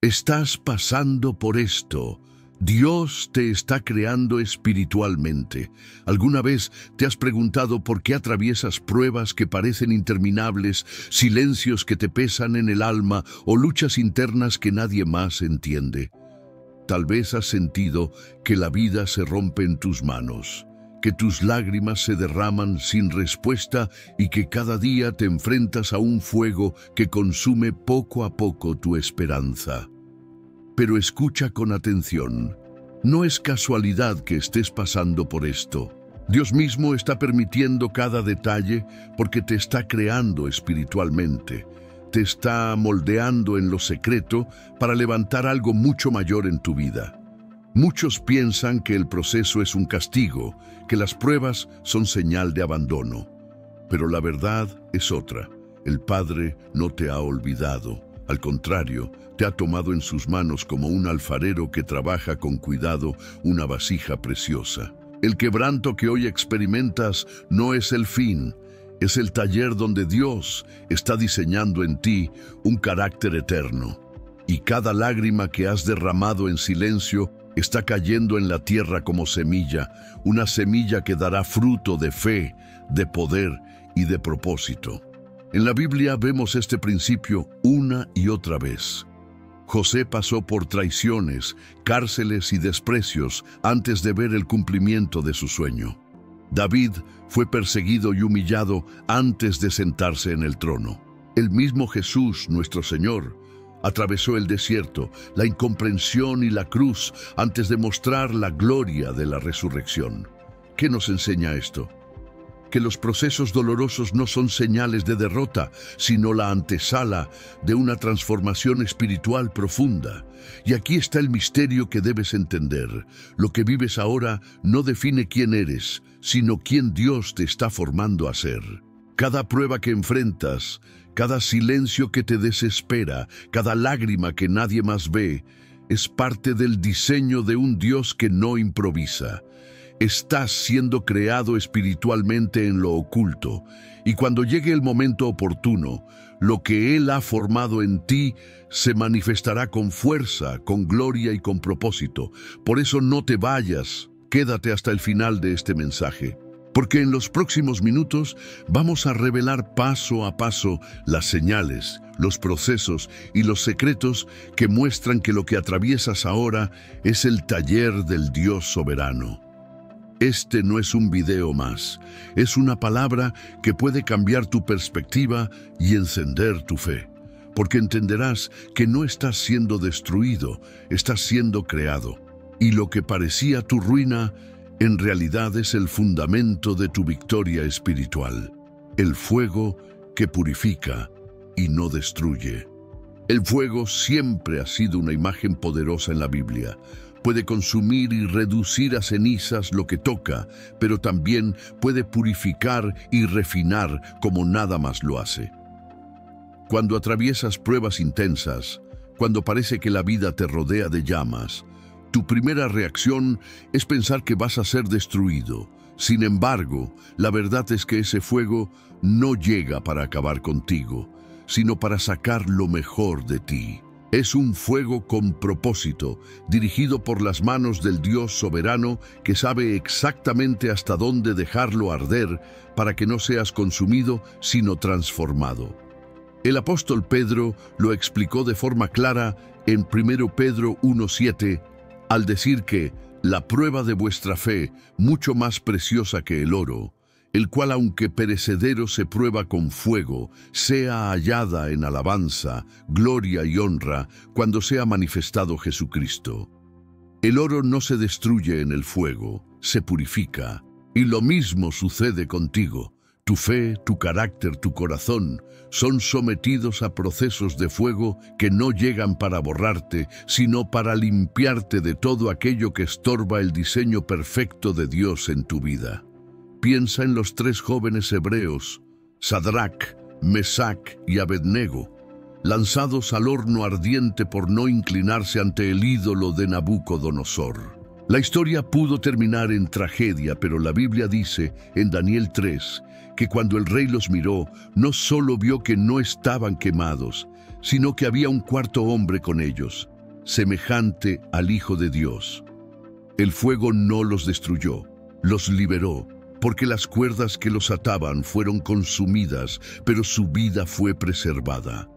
Estás pasando por esto. Dios te está creando espiritualmente. ¿Alguna vez te has preguntado por qué atraviesas pruebas que parecen interminables, silencios que te pesan en el alma o luchas internas que nadie más entiende? Tal vez has sentido que la vida se rompe en tus manos, que tus lágrimas se derraman sin respuesta y que cada día te enfrentas a un fuego que consume poco a poco tu esperanza. Pero escucha con atención. No es casualidad que estés pasando por esto. Dios mismo está permitiendo cada detalle porque te está creando espiritualmente. Te está moldeando en lo secreto para levantar algo mucho mayor en tu vida. Muchos piensan que el proceso es un castigo, que las pruebas son señal de abandono. Pero la verdad es otra. El Padre no te ha olvidado. Al contrario, te ha tomado en sus manos como un alfarero que trabaja con cuidado una vasija preciosa. El quebranto que hoy experimentas no es el fin, es el taller donde Dios está diseñando en ti un carácter eterno. Y cada lágrima que has derramado en silencio está cayendo en la tierra como semilla, una semilla que dará fruto de fe, de poder y de propósito. En la Biblia vemos este principio una y otra vez. José pasó por traiciones, cárceles y desprecios antes de ver el cumplimiento de su sueño. David fue perseguido y humillado antes de sentarse en el trono. El mismo Jesús, nuestro Señor, atravesó el desierto, la incomprensión y la cruz antes de mostrar la gloria de la resurrección. ¿Qué nos enseña esto? Que los procesos dolorosos no son señales de derrota, sino la antesala de una transformación espiritual profunda. Y aquí está el misterio que debes entender. Lo que vives ahora no define quién eres, sino quién Dios te está formando a ser. Cada prueba que enfrentas, cada silencio que te desespera, cada lágrima que nadie más ve, es parte del diseño de un Dios que no improvisa. Estás siendo creado espiritualmente en lo oculto, y cuando llegue el momento oportuno, lo que Él ha formado en ti se manifestará con fuerza, con gloria y con propósito. Por eso no te vayas, quédate hasta el final de este mensaje, porque en los próximos minutos vamos a revelar paso a paso las señales, los procesos y los secretos que muestran que lo que atraviesas ahora es el taller del Dios soberano. Este no es un video más, es una palabra que puede cambiar tu perspectiva y encender tu fe, porque entenderás que no estás siendo destruido, estás siendo creado, y lo que parecía tu ruina, en realidad es el fundamento de tu victoria espiritual, el fuego que purifica y no destruye. El fuego siempre ha sido una imagen poderosa en la Biblia. Puede consumir y reducir a cenizas lo que toca, pero también puede purificar y refinar como nada más lo hace. Cuando atraviesas pruebas intensas, cuando parece que la vida te rodea de llamas, tu primera reacción es pensar que vas a ser destruido. Sin embargo, la verdad es que ese fuego no llega para acabar contigo, sino para sacar lo mejor de ti. Es un fuego con propósito, dirigido por las manos del Dios soberano que sabe exactamente hasta dónde dejarlo arder para que no seas consumido, sino transformado. El apóstol Pedro lo explicó de forma clara en 1 Pedro 1:7, al decir que la prueba de vuestra fe, mucho más preciosa que el oro, el cual aunque perecedero se prueba con fuego, sea hallada en alabanza, gloria y honra cuando sea manifestado Jesucristo. El oro no se destruye en el fuego, se purifica, y lo mismo sucede contigo. Tu fe, tu carácter, tu corazón son sometidos a procesos de fuego que no llegan para borrarte, sino para limpiarte de todo aquello que estorba el diseño perfecto de Dios en tu vida. Piensa en los 3 jóvenes hebreos, Sadrac, Mesac y Abednego, lanzados al horno ardiente por no inclinarse ante el ídolo de Nabucodonosor. La historia pudo terminar en tragedia, pero la Biblia dice en Daniel 3 que cuando el rey los miró, no solo vio que no estaban quemados, sino que había un cuarto hombre con ellos. semejante al Hijo de Dios. El fuego no los destruyó, los liberó, porque las cuerdas que los ataban fueron consumidas, pero su vida fue preservada.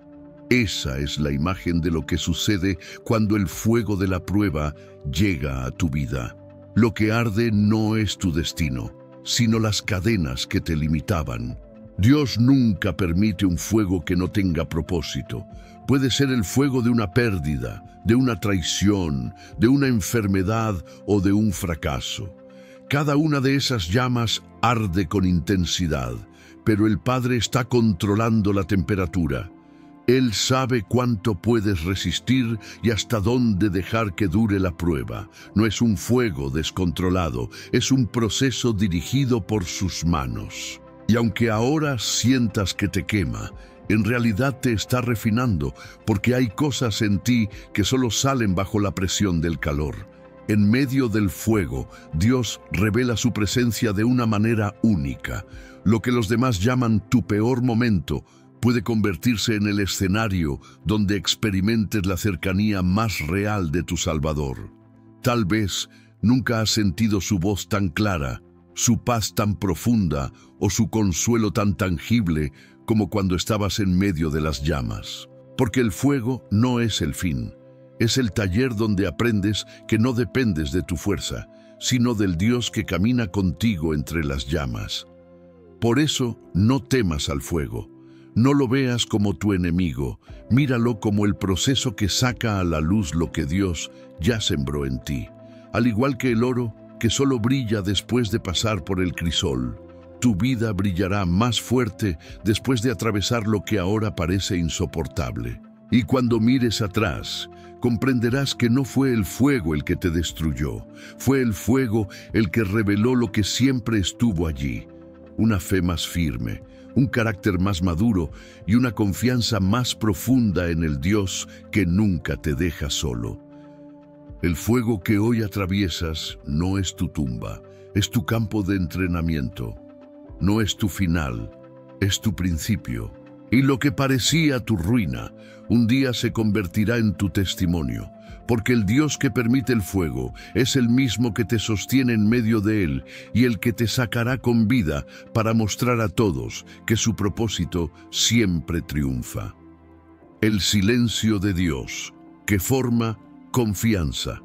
Esa es la imagen de lo que sucede cuando el fuego de la prueba llega a tu vida. Lo que arde no es tu destino, sino las cadenas que te limitaban. Dios nunca permite un fuego que no tenga propósito. Puede ser el fuego de una pérdida, de una traición, de una enfermedad o de un fracaso. Cada una de esas llamas arde con intensidad, pero el Padre está controlando la temperatura. Él sabe cuánto puedes resistir y hasta dónde dejar que dure la prueba. No es un fuego descontrolado, es un proceso dirigido por sus manos. Y aunque ahora sientas que te quema, en realidad te está refinando, porque hay cosas en ti que solo salen bajo la presión del calor. En medio del fuego, Dios revela su presencia de una manera única. Lo que los demás llaman tu peor momento puede convertirse en el escenario donde experimentes la cercanía más real de tu Salvador. Tal vez nunca has sentido su voz tan clara, su paz tan profunda o su consuelo tan tangible como cuando estabas en medio de las llamas. Porque el fuego no es el fin. Es el taller donde aprendes que no dependes de tu fuerza, sino del Dios que camina contigo entre las llamas. Por eso, no temas al fuego. No lo veas como tu enemigo, míralo como el proceso que saca a la luz lo que Dios ya sembró en ti. Al igual que el oro, que solo brilla después de pasar por el crisol, tu vida brillará más fuerte después de atravesar lo que ahora parece insoportable. Y cuando mires atrás, comprenderás que no fue el fuego el que te destruyó, fue el fuego el que reveló lo que siempre estuvo allí, una fe más firme, un carácter más maduro y una confianza más profunda en el Dios que nunca te deja solo. El fuego que hoy atraviesas no es tu tumba, es tu campo de entrenamiento. No es tu final, es tu principio. Y lo que parecía tu ruina, un día se convertirá en tu testimonio, porque el Dios que permite el fuego es el mismo que te sostiene en medio de él y el que te sacará con vida para mostrar a todos que su propósito siempre triunfa. El silencio de Dios, que forma confianza.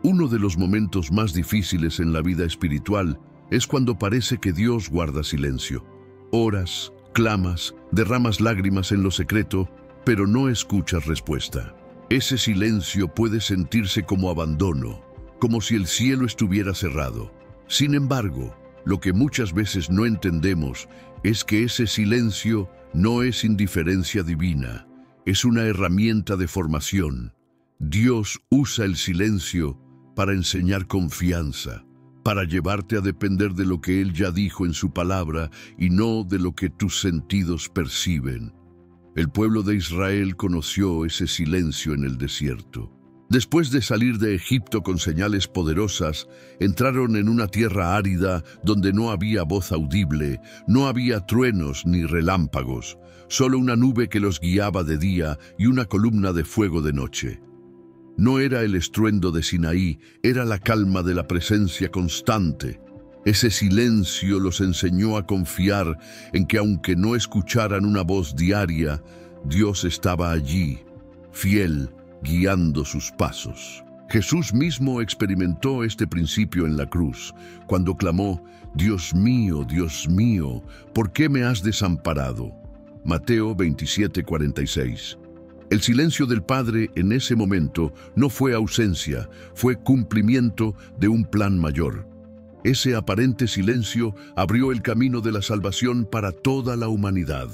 Uno de los momentos más difíciles en la vida espiritual es cuando parece que Dios guarda silencio. Oras, clamas, derramas lágrimas en lo secreto, pero no escuchas respuesta. Ese silencio puede sentirse como abandono, como si el cielo estuviera cerrado. Sin embargo, lo que muchas veces no entendemos es que ese silencio no es indiferencia divina, es una herramienta de formación. Dios usa el silencio para enseñar confianza, para llevarte a depender de lo que Él ya dijo en su palabra y no de lo que tus sentidos perciben. El pueblo de Israel conoció ese silencio en el desierto. Después de salir de Egipto con señales poderosas, entraron en una tierra árida donde no había voz audible, no había truenos ni relámpagos, solo una nube que los guiaba de día y una columna de fuego de noche. No era el estruendo de Sinaí, era la calma de la presencia constante. Ese silencio los enseñó a confiar en que aunque no escucharan una voz diaria, Dios estaba allí, fiel, guiando sus pasos. Jesús mismo experimentó este principio en la cruz, cuando clamó, Dios mío, ¿por qué me has desamparado? Mateo 27:46. El silencio del Padre en ese momento no fue ausencia, fue cumplimiento de un plan mayor. Ese aparente silencio abrió el camino de la salvación para toda la humanidad.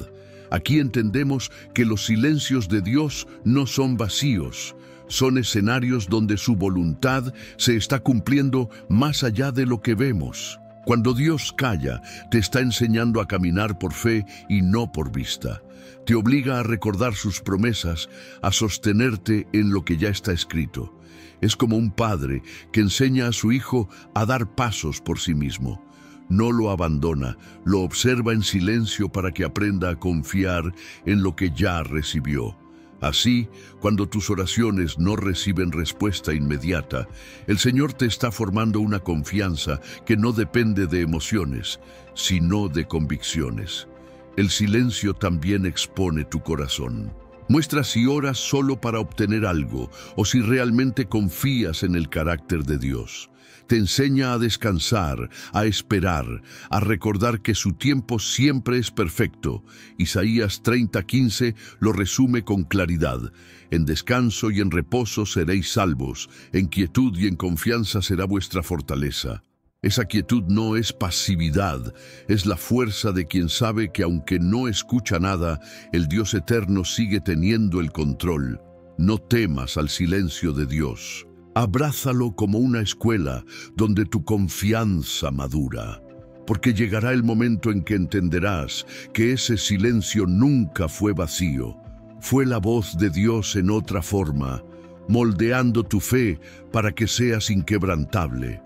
Aquí entendemos que los silencios de Dios no son vacíos, son escenarios donde su voluntad se está cumpliendo más allá de lo que vemos. Cuando Dios calla, te está enseñando a caminar por fe y no por vista. Te obliga a recordar sus promesas, a sostenerte en lo que ya está escrito. Es como un padre que enseña a su hijo a dar pasos por sí mismo. No lo abandona, lo observa en silencio para que aprenda a confiar en lo que ya recibió. Así, cuando tus oraciones no reciben respuesta inmediata, el Señor te está formando una confianza que no depende de emociones, sino de convicciones. El silencio también expone tu corazón. Muestra si oras solo para obtener algo o si realmente confías en el carácter de Dios. Te enseña a descansar, a esperar, a recordar que su tiempo siempre es perfecto. Isaías 30:15 lo resume con claridad. En descanso y en reposo seréis salvos, en quietud y en confianza será vuestra fortaleza. Esa quietud no es pasividad, es la fuerza de quien sabe que aunque no escucha nada, el Dios eterno sigue teniendo el control. No temas al silencio de Dios. Abrázalo como una escuela donde tu confianza madura, porque llegará el momento en que entenderás que ese silencio nunca fue vacío. Fue la voz de Dios en otra forma, moldeando tu fe para que seas inquebrantable.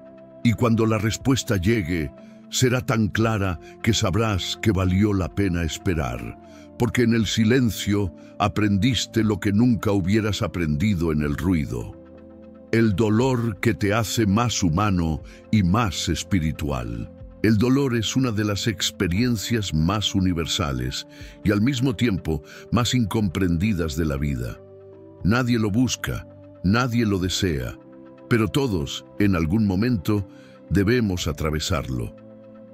Y cuando la respuesta llegue, será tan clara que sabrás que valió la pena esperar, porque en el silencio aprendiste lo que nunca hubieras aprendido en el ruido. El dolor que te hace más humano y más espiritual. El dolor es una de las experiencias más universales y al mismo tiempo más incomprendidas de la vida. Nadie lo busca, nadie lo desea, pero todos, en algún momento, debemos atravesarlo.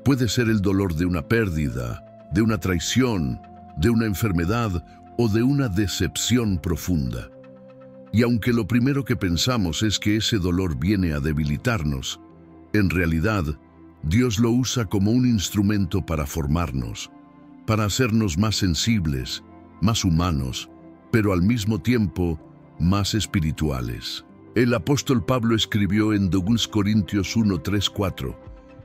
Puede ser el dolor de una pérdida, de una traición, de una enfermedad o de una decepción profunda. Y aunque lo primero que pensamos es que ese dolor viene a debilitarnos, en realidad, Dios lo usa como un instrumento para formarnos, para hacernos más sensibles, más humanos, pero al mismo tiempo más espirituales. El apóstol Pablo escribió en 2 Corintios 1:3-4,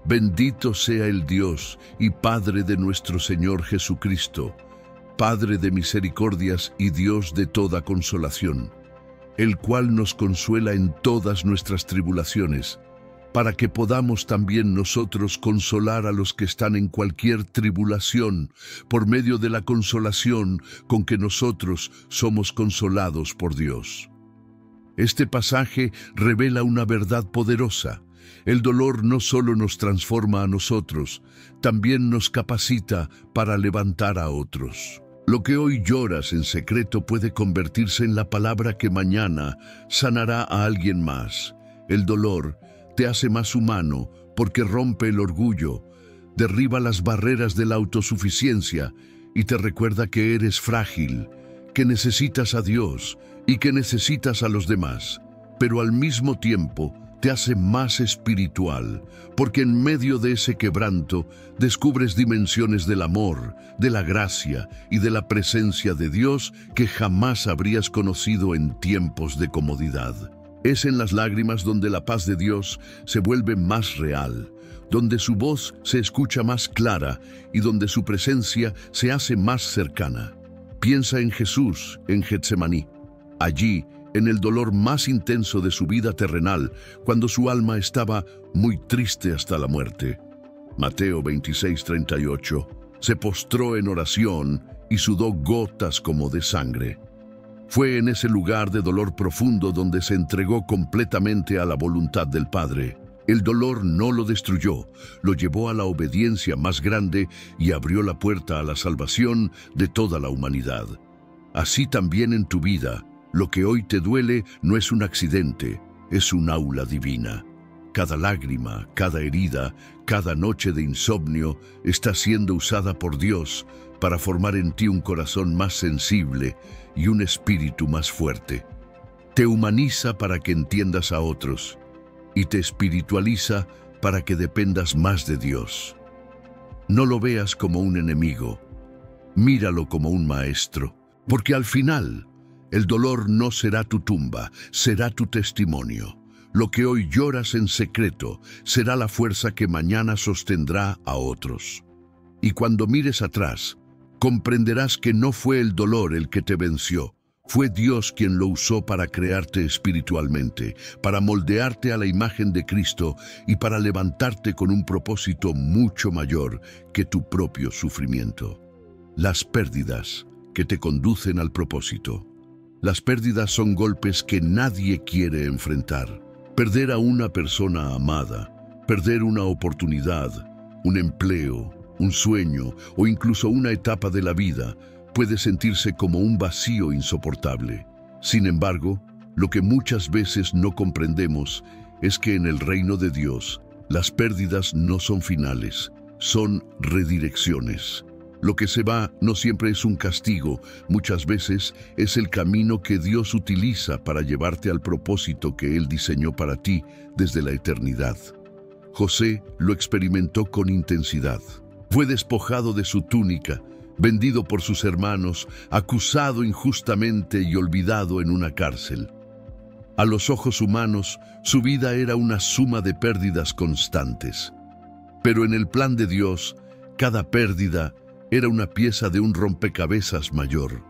«Bendito sea el Dios y Padre de nuestro Señor Jesucristo, Padre de misericordias y Dios de toda consolación, el cual nos consuela en todas nuestras tribulaciones, para que podamos también nosotros consolar a los que están en cualquier tribulación, por medio de la consolación con que nosotros somos consolados por Dios». Este pasaje revela una verdad poderosa. El dolor no solo nos transforma a nosotros, también nos capacita para levantar a otros. Lo que hoy lloras en secreto puede convertirse en la palabra que mañana sanará a alguien más. El dolor te hace más humano porque rompe el orgullo, derriba las barreras de la autosuficiencia y te recuerda que eres frágil, que necesitas a Dios y que necesitas a los demás, pero al mismo tiempo te hace más espiritual, porque en medio de ese quebranto descubres dimensiones del amor, de la gracia y de la presencia de Dios que jamás habrías conocido en tiempos de comodidad. Es en las lágrimas donde la paz de Dios se vuelve más real, donde su voz se escucha más clara y donde su presencia se hace más cercana. Piensa en Jesús en Getsemaní. Allí, en el dolor más intenso de su vida terrenal, cuando su alma estaba muy triste hasta la muerte. Mateo 26:38, se postró en oración y sudó gotas como de sangre. Fue en ese lugar de dolor profundo donde se entregó completamente a la voluntad del Padre. El dolor no lo destruyó, lo llevó a la obediencia más grande y abrió la puerta a la salvación de toda la humanidad. Así también en tu vida, lo que hoy te duele no es un accidente, es un aula divina. Cada lágrima, cada herida, cada noche de insomnio está siendo usada por Dios para formar en ti un corazón más sensible y un espíritu más fuerte. Te humaniza para que entiendas a otros y te espiritualiza para que dependas más de Dios. No lo veas como un enemigo, míralo como un maestro, porque al final el dolor no será tu tumba, será tu testimonio. Lo que hoy lloras en secreto será la fuerza que mañana sostendrá a otros. Y cuando mires atrás, comprenderás que no fue el dolor el que te venció, fue Dios quien lo usó para crearte espiritualmente, para moldearte a la imagen de Cristo y para levantarte con un propósito mucho mayor que tu propio sufrimiento. Las pérdidas que te conducen al propósito. Las pérdidas son golpes que nadie quiere enfrentar. Perder a una persona amada, perder una oportunidad, un empleo, un sueño o incluso una etapa de la vida puede sentirse como un vacío insoportable. Sin embargo, lo que muchas veces no comprendemos es que en el reino de Dios, las pérdidas no son finales, son redirecciones. Lo que se va no siempre es un castigo, muchas veces es el camino que Dios utiliza para llevarte al propósito que Él diseñó para ti desde la eternidad. José lo experimentó con intensidad. Fue despojado de su túnica, vendido por sus hermanos, acusado injustamente y olvidado en una cárcel. A los ojos humanos, su vida era una suma de pérdidas constantes. Pero en el plan de Dios, cada pérdida era una pieza de un rompecabezas mayor.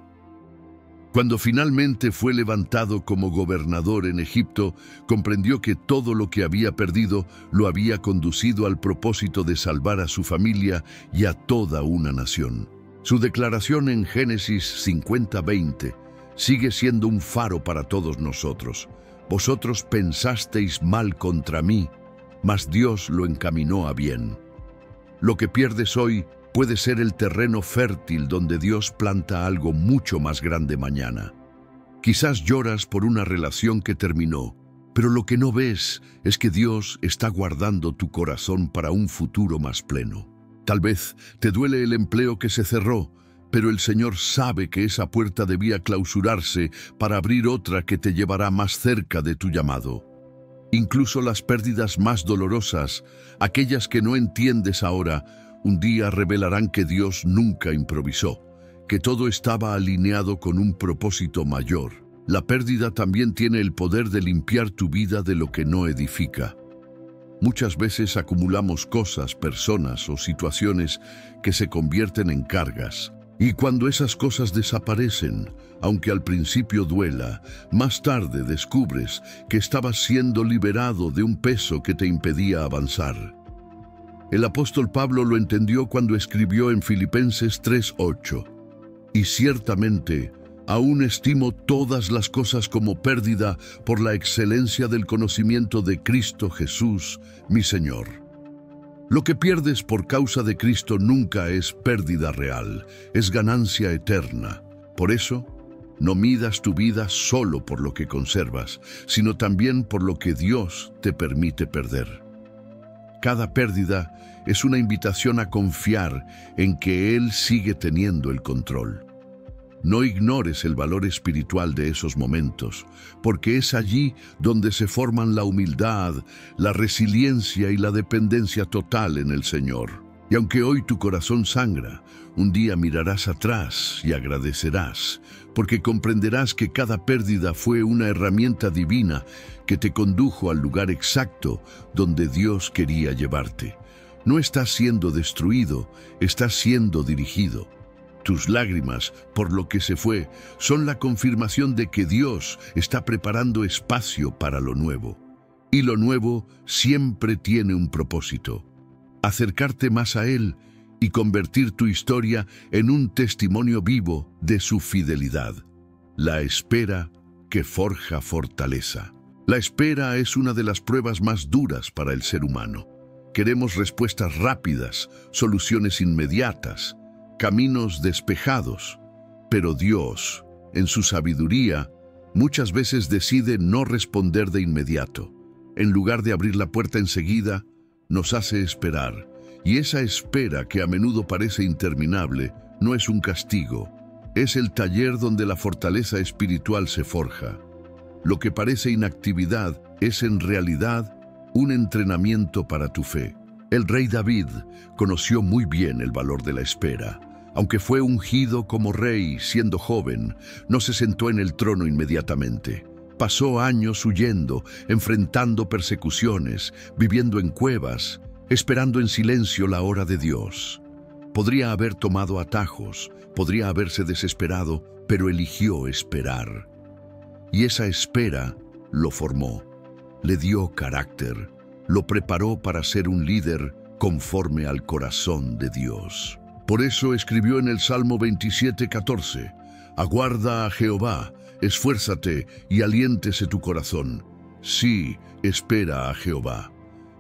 Cuando finalmente fue levantado como gobernador en Egipto, comprendió que todo lo que había perdido lo había conducido al propósito de salvar a su familia y a toda una nación. Su declaración en Génesis 50:20 sigue siendo un faro para todos nosotros. Vosotros pensasteis mal contra mí, mas Dios lo encaminó a bien. Lo que pierdes hoy puede ser el terreno fértil donde Dios planta algo mucho más grande mañana. Quizás lloras por una relación que terminó, pero lo que no ves es que Dios está guardando tu corazón para un futuro más pleno. Tal vez te duele el empleo que se cerró, pero el Señor sabe que esa puerta debía clausurarse para abrir otra que te llevará más cerca de tu llamado. Incluso las pérdidas más dolorosas, aquellas que no entiendes ahora, un día revelarán que Dios nunca improvisó, que todo estaba alineado con un propósito mayor. La pérdida también tiene el poder de limpiar tu vida de lo que no edifica. Muchas veces acumulamos cosas, personas o situaciones que se convierten en cargas. Y cuando esas cosas desaparecen, aunque al principio duela, más tarde descubres que estabas siendo liberado de un peso que te impedía avanzar. El apóstol Pablo lo entendió cuando escribió en Filipenses 3:8. Y ciertamente, aún estimo todas las cosas como pérdida por la excelencia del conocimiento de Cristo Jesús, mi Señor. Lo que pierdes por causa de Cristo nunca es pérdida real, es ganancia eterna. Por eso, no midas tu vida solo por lo que conservas, sino también por lo que Dios te permite perder. Cada pérdida es una invitación a confiar en que Él sigue teniendo el control. No ignores el valor espiritual de esos momentos, porque es allí donde se forman la humildad, la resiliencia y la dependencia total en el Señor. Y aunque hoy tu corazón sangra, un día mirarás atrás y agradecerás, porque comprenderás que cada pérdida fue una herramienta divina que te condujo al lugar exacto donde Dios quería llevarte. No estás siendo destruido, estás siendo dirigido. Tus lágrimas, por lo que se fue, son la confirmación de que Dios está preparando espacio para lo nuevo. Y lo nuevo siempre tiene un propósito: acercarte más a Él y convertir tu historia en un testimonio vivo de su fidelidad. La espera que forja fortaleza. La espera es una de las pruebas más duras para el ser humano. Queremos respuestas rápidas, soluciones inmediatas, caminos despejados, pero Dios, en su sabiduría, muchas veces decide no responder de inmediato. En lugar de abrir la puerta enseguida, nos hace esperar, y esa espera, que a menudo parece interminable, no es un castigo, es el taller donde la fortaleza espiritual se forja. Lo que parece inactividad es en realidad un entrenamiento para tu fe. El rey David conoció muy bien el valor de la espera. Aunque fue ungido como rey siendo joven, no se sentó en el trono inmediatamente. Pasó años huyendo, enfrentando persecuciones, viviendo en cuevas, esperando en silencio la hora de Dios. Podría haber tomado atajos, podría haberse desesperado, pero eligió esperar. Y esa espera lo formó, le dio carácter, lo preparó para ser un líder conforme al corazón de Dios. Por eso escribió en el Salmo 27:14, «Aguarda a Jehová, esfuérzate y aliéntese tu corazón. Sí, espera a Jehová.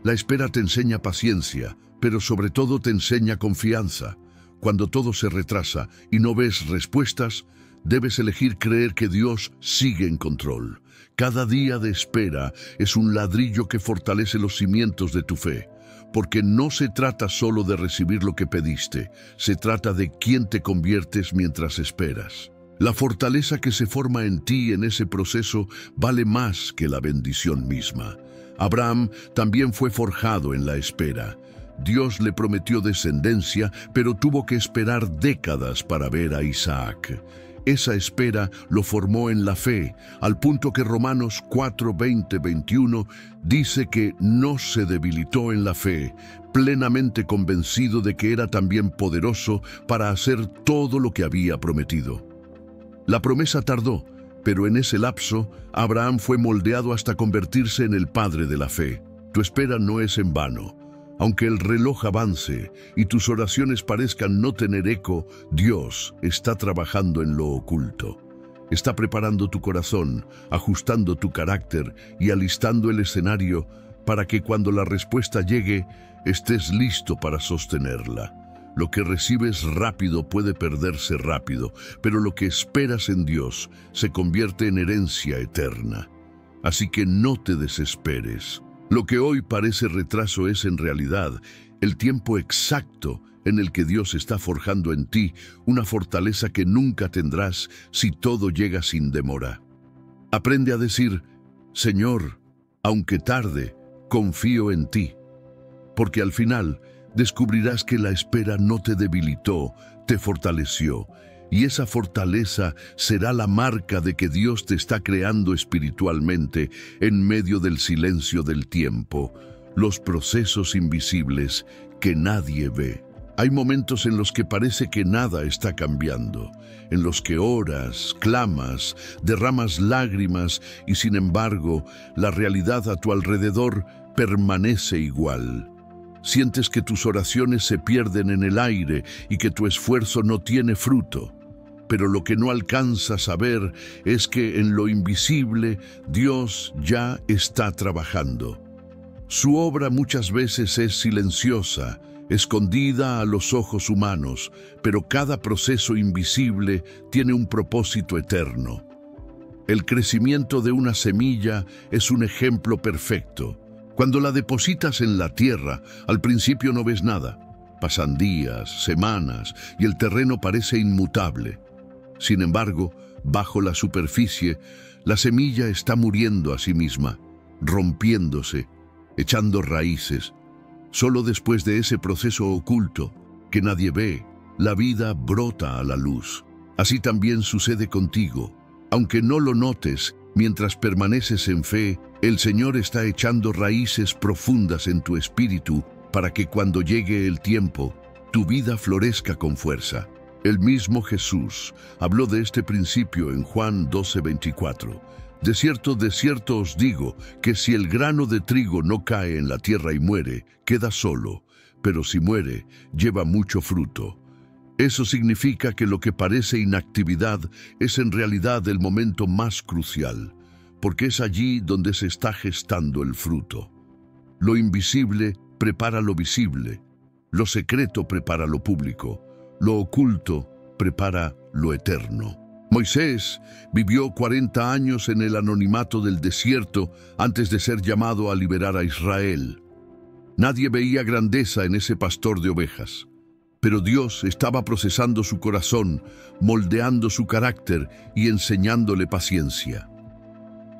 La espera te enseña paciencia, pero sobre todo te enseña confianza. Cuando todo se retrasa y no ves respuestas, debes elegir creer que Dios sigue en control. Cada día de espera es un ladrillo que fortalece los cimientos de tu fe, porque no se trata solo de recibir lo que pediste, se trata de quién te conviertes mientras esperas. La fortaleza que se forma en ti en ese proceso vale más que la bendición misma. Abraham también fue forjado en la espera. Dios le prometió descendencia, pero tuvo que esperar décadas para ver a Isaac. Esa espera lo formó en la fe, al punto que Romanos 4:20-21 dice que no se debilitó en la fe, plenamente convencido de que era también poderoso para hacer todo lo que había prometido. La promesa tardó, pero en ese lapso, Abraham fue moldeado hasta convertirse en el padre de la fe. Tu espera no es en vano. Aunque el reloj avance y tus oraciones parezcan no tener eco, Dios está trabajando en lo oculto. Está preparando tu corazón, ajustando tu carácter y alistando el escenario para que cuando la respuesta llegue, estés listo para sostenerla. Lo que recibes rápido puede perderse rápido, pero lo que esperas en Dios se convierte en herencia eterna. Así que no te desesperes. Lo que hoy parece retraso es en realidad el tiempo exacto en el que Dios está forjando en ti una fortaleza que nunca tendrás si todo llega sin demora. Aprende a decir, Señor, aunque tarde, confío en ti, porque al final descubrirás que la espera no te debilitó, te fortaleció, y esa fortaleza será la marca de que Dios te está creando espiritualmente en medio del silencio del tiempo, los procesos invisibles que nadie ve. Hay momentos en los que parece que nada está cambiando, en los que oras, clamas, derramas lágrimas y sin embargo la realidad a tu alrededor permanece igual. Sientes que tus oraciones se pierden en el aire y que tu esfuerzo no tiene fruto. Pero lo que no alcanzas a ver es que en lo invisible Dios ya está trabajando. Su obra muchas veces es silenciosa, escondida a los ojos humanos, pero cada proceso invisible tiene un propósito eterno. El crecimiento de una semilla es un ejemplo perfecto. Cuando la depositas en la tierra, al principio no ves nada. Pasan días, semanas, y el terreno parece inmutable. Sin embargo, bajo la superficie, la semilla está muriendo a sí misma, rompiéndose, echando raíces. Solo después de ese proceso oculto, que nadie ve, la vida brota a la luz. Así también sucede contigo. Aunque no lo notes, mientras permaneces en fe, el Señor está echando raíces profundas en tu espíritu para que cuando llegue el tiempo, tu vida florezca con fuerza. El mismo Jesús habló de este principio en Juan 12:24. De cierto os digo que si el grano de trigo no cae en la tierra y muere, queda solo, pero si muere, lleva mucho fruto. Eso significa que lo que parece inactividad es en realidad el momento más crucial, porque es allí donde se está gestando el fruto. Lo invisible prepara lo visible, lo secreto prepara lo público, lo oculto prepara lo eterno. Moisés vivió 40 años en el anonimato del desierto antes de ser llamado a liberar a Israel. Nadie veía grandeza en ese pastor de ovejas, pero Dios estaba procesando su corazón, moldeando su carácter y enseñándole paciencia.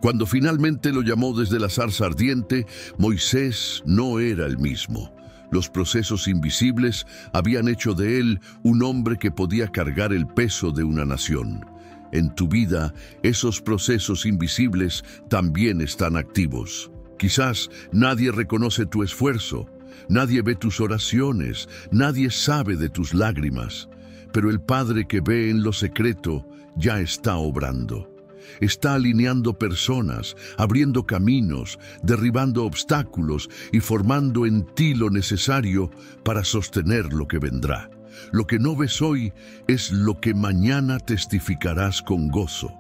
Cuando finalmente lo llamó desde la zarza ardiente, Moisés no era el mismo. Los procesos invisibles habían hecho de él un hombre que podía cargar el peso de una nación. En tu vida, esos procesos invisibles también están activos. Quizás nadie reconoce tu esfuerzo, nadie ve tus oraciones, nadie sabe de tus lágrimas, pero el Padre que ve en lo secreto ya está obrando. Está alineando personas, abriendo caminos, derribando obstáculos y formando en ti lo necesario para sostener lo que vendrá. Lo que no ves hoy es lo que mañana testificarás con gozo.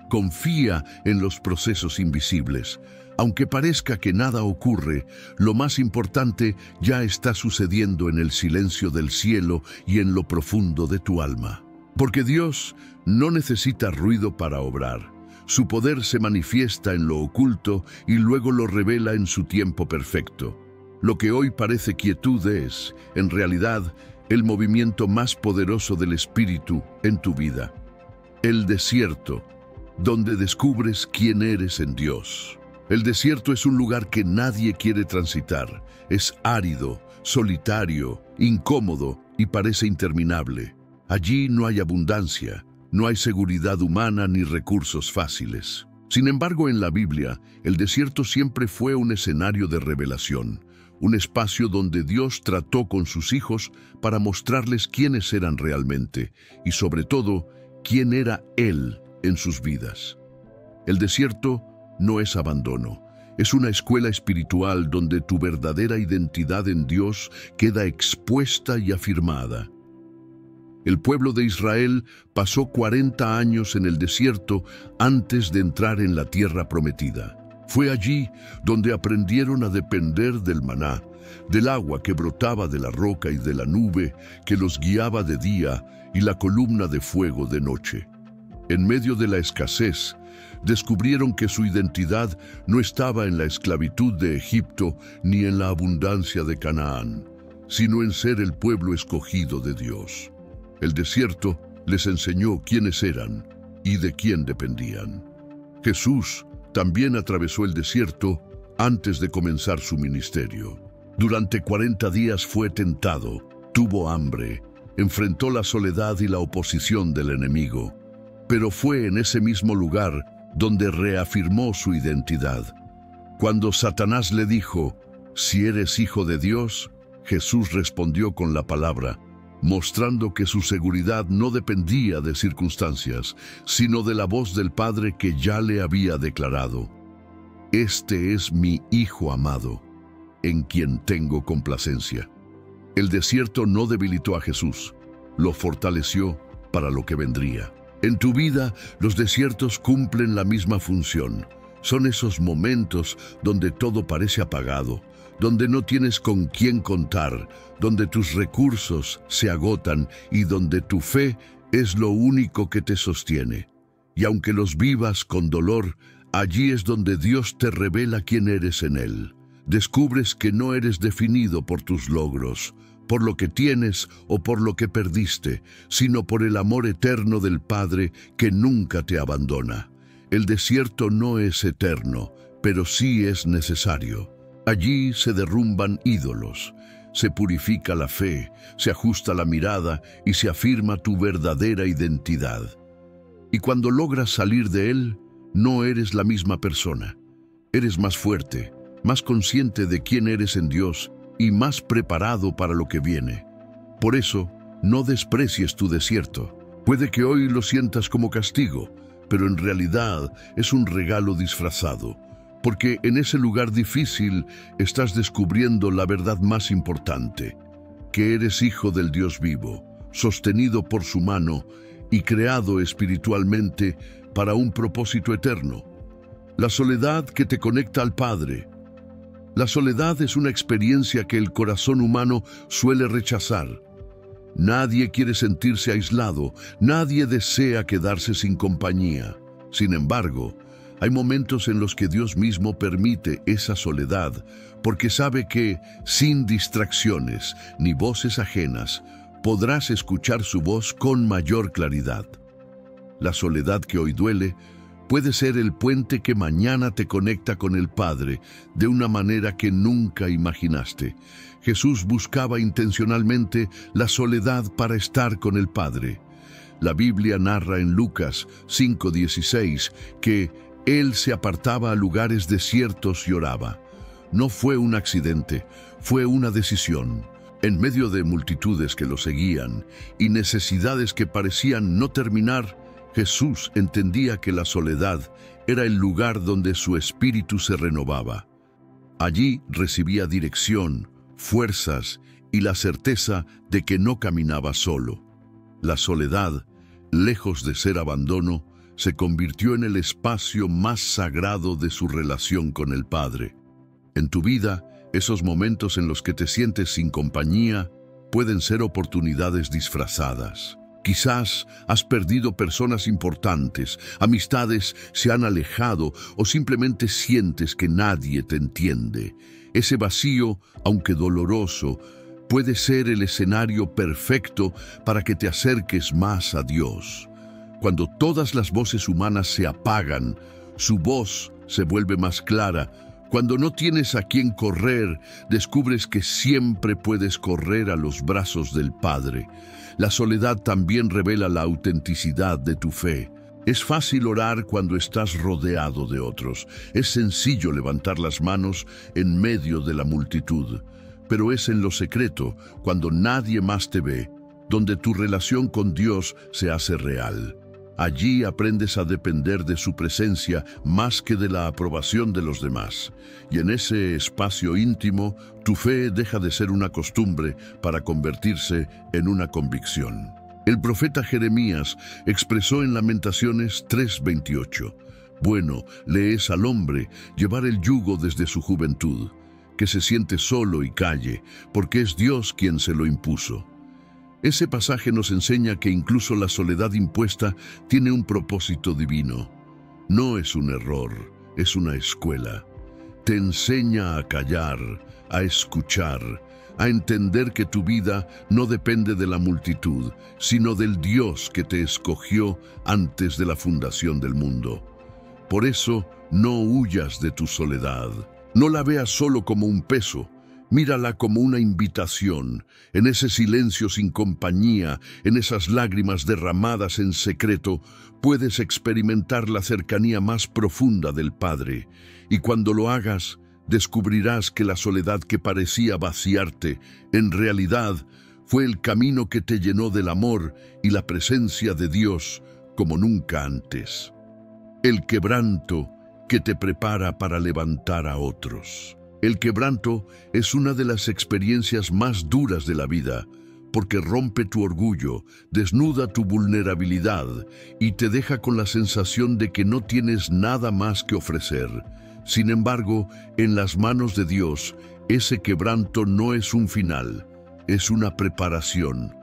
Confía en los procesos invisibles. Aunque parezca que nada ocurre, lo más importante ya está sucediendo en el silencio del cielo y en lo profundo de tu alma. Porque Dios no necesita ruido para obrar. Su poder se manifiesta en lo oculto y luego lo revela en su tiempo perfecto. Lo que hoy parece quietud es, en realidad, el movimiento más poderoso del Espíritu en tu vida. El desierto, donde descubres quién eres en Dios. El desierto es un lugar que nadie quiere transitar. Es árido, solitario, incómodo y parece interminable. Allí no hay abundancia, no hay seguridad humana ni recursos fáciles. Sin embargo, en la Biblia, el desierto siempre fue un escenario de revelación, un espacio donde Dios trató con sus hijos para mostrarles quiénes eran realmente y, sobre todo, quién era Él en sus vidas. El desierto no es abandono, es una escuela espiritual donde tu verdadera identidad en Dios queda expuesta y afirmada. El pueblo de Israel pasó 40 años en el desierto antes de entrar en la tierra prometida. Fue allí donde aprendieron a depender del maná, del agua que brotaba de la roca y de la nube que los guiaba de día y la columna de fuego de noche. En medio de la escasez, descubrieron que su identidad no estaba en la esclavitud de Egipto ni en la abundancia de Canaán, sino en ser el pueblo escogido de Dios. El desierto les enseñó quiénes eran y de quién dependían. Jesús también atravesó el desierto antes de comenzar su ministerio. Durante 40 días fue tentado, tuvo hambre, enfrentó la soledad y la oposición del enemigo. Pero fue en ese mismo lugar donde reafirmó su identidad. Cuando Satanás le dijo, «Si eres hijo de Dios», Jesús respondió con la palabra, mostrando que su seguridad no dependía de circunstancias, sino de la voz del Padre que ya le había declarado, «Este es mi Hijo amado, en quien tengo complacencia». El desierto no debilitó a Jesús, lo fortaleció para lo que vendría. En tu vida, los desiertos cumplen la misma función. Son esos momentos donde todo parece apagado, donde no tienes con quién contar, donde tus recursos se agotan y donde tu fe es lo único que te sostiene. Y aunque los vivas con dolor, allí es donde Dios te revela quién eres en Él. Descubres que no eres definido por tus logros, por lo que tienes o por lo que perdiste, sino por el amor eterno del Padre que nunca te abandona. El desierto no es eterno, pero sí es necesario. Allí se derrumban ídolos, se purifica la fe, se ajusta la mirada y se afirma tu verdadera identidad. Y cuando logras salir de él, no eres la misma persona. Eres más fuerte, más consciente de quién eres en Dios y más preparado para lo que viene. Por eso, no desprecies tu desierto. Puede que hoy lo sientas como castigo, pero en realidad es un regalo disfrazado, porque en ese lugar difícil estás descubriendo la verdad más importante, que eres hijo del Dios vivo, sostenido por su mano y creado espiritualmente para un propósito eterno. La soledad que te conecta al Padre. La soledad es una experiencia que el corazón humano suele rechazar. Nadie quiere sentirse aislado, nadie desea quedarse sin compañía. Sin embargo, hay momentos en los que Dios mismo permite esa soledad, porque sabe que, sin distracciones ni voces ajenas, podrás escuchar su voz con mayor claridad. La soledad que hoy duele puede ser el puente que mañana te conecta con el Padre de una manera que nunca imaginaste. Jesús buscaba intencionalmente la soledad para estar con el Padre. La Biblia narra en Lucas 5:16 que Él se apartaba a lugares desiertos y oraba. No fue un accidente, fue una decisión. En medio de multitudes que lo seguían y necesidades que parecían no terminar, Jesús entendía que la soledad era el lugar donde su espíritu se renovaba. Allí recibía dirección, fuerzas y la certeza de que no caminaba solo. La soledad, lejos de ser abandono, se convirtió en el espacio más sagrado de su relación con el Padre. En tu vida, esos momentos en los que te sientes sin compañía pueden ser oportunidades disfrazadas. Quizás has perdido personas importantes, amistades se han alejado o simplemente sientes que nadie te entiende. Ese vacío, aunque doloroso, puede ser el escenario perfecto para que te acerques más a Dios. Cuando todas las voces humanas se apagan, su voz se vuelve más clara. Cuando no tienes a quién correr, descubres que siempre puedes correr a los brazos del Padre. La soledad también revela la autenticidad de tu fe. Es fácil orar cuando estás rodeado de otros. Es sencillo levantar las manos en medio de la multitud. Pero es en lo secreto, cuando nadie más te ve, donde tu relación con Dios se hace real. Allí aprendes a depender de su presencia más que de la aprobación de los demás. Y en ese espacio íntimo, tu fe deja de ser una costumbre para convertirse en una convicción. El profeta Jeremías expresó en Lamentaciones 3:28, «Bueno le es al hombre llevar el yugo desde su juventud, que se siente solo y calle, porque es Dios quien se lo impuso». Ese pasaje nos enseña que incluso la soledad impuesta tiene un propósito divino. No es un error, es una escuela. Te enseña a callar, a escuchar, a entender que tu vida no depende de la multitud, sino del Dios que te escogió antes de la fundación del mundo. Por eso, no huyas de tu soledad. No la veas solo como un peso. Mírala como una invitación. En ese silencio sin compañía, en esas lágrimas derramadas en secreto, puedes experimentar la cercanía más profunda del Padre. Y cuando lo hagas, descubrirás que la soledad que parecía vaciarte, en realidad, fue el camino que te llenó del amor y la presencia de Dios como nunca antes. El quebranto que te prepara para levantar a otros. El quebranto es una de las experiencias más duras de la vida, porque rompe tu orgullo, desnuda tu vulnerabilidad y te deja con la sensación de que no tienes nada más que ofrecer. Sin embargo, en las manos de Dios, ese quebranto no es un final, es una preparación.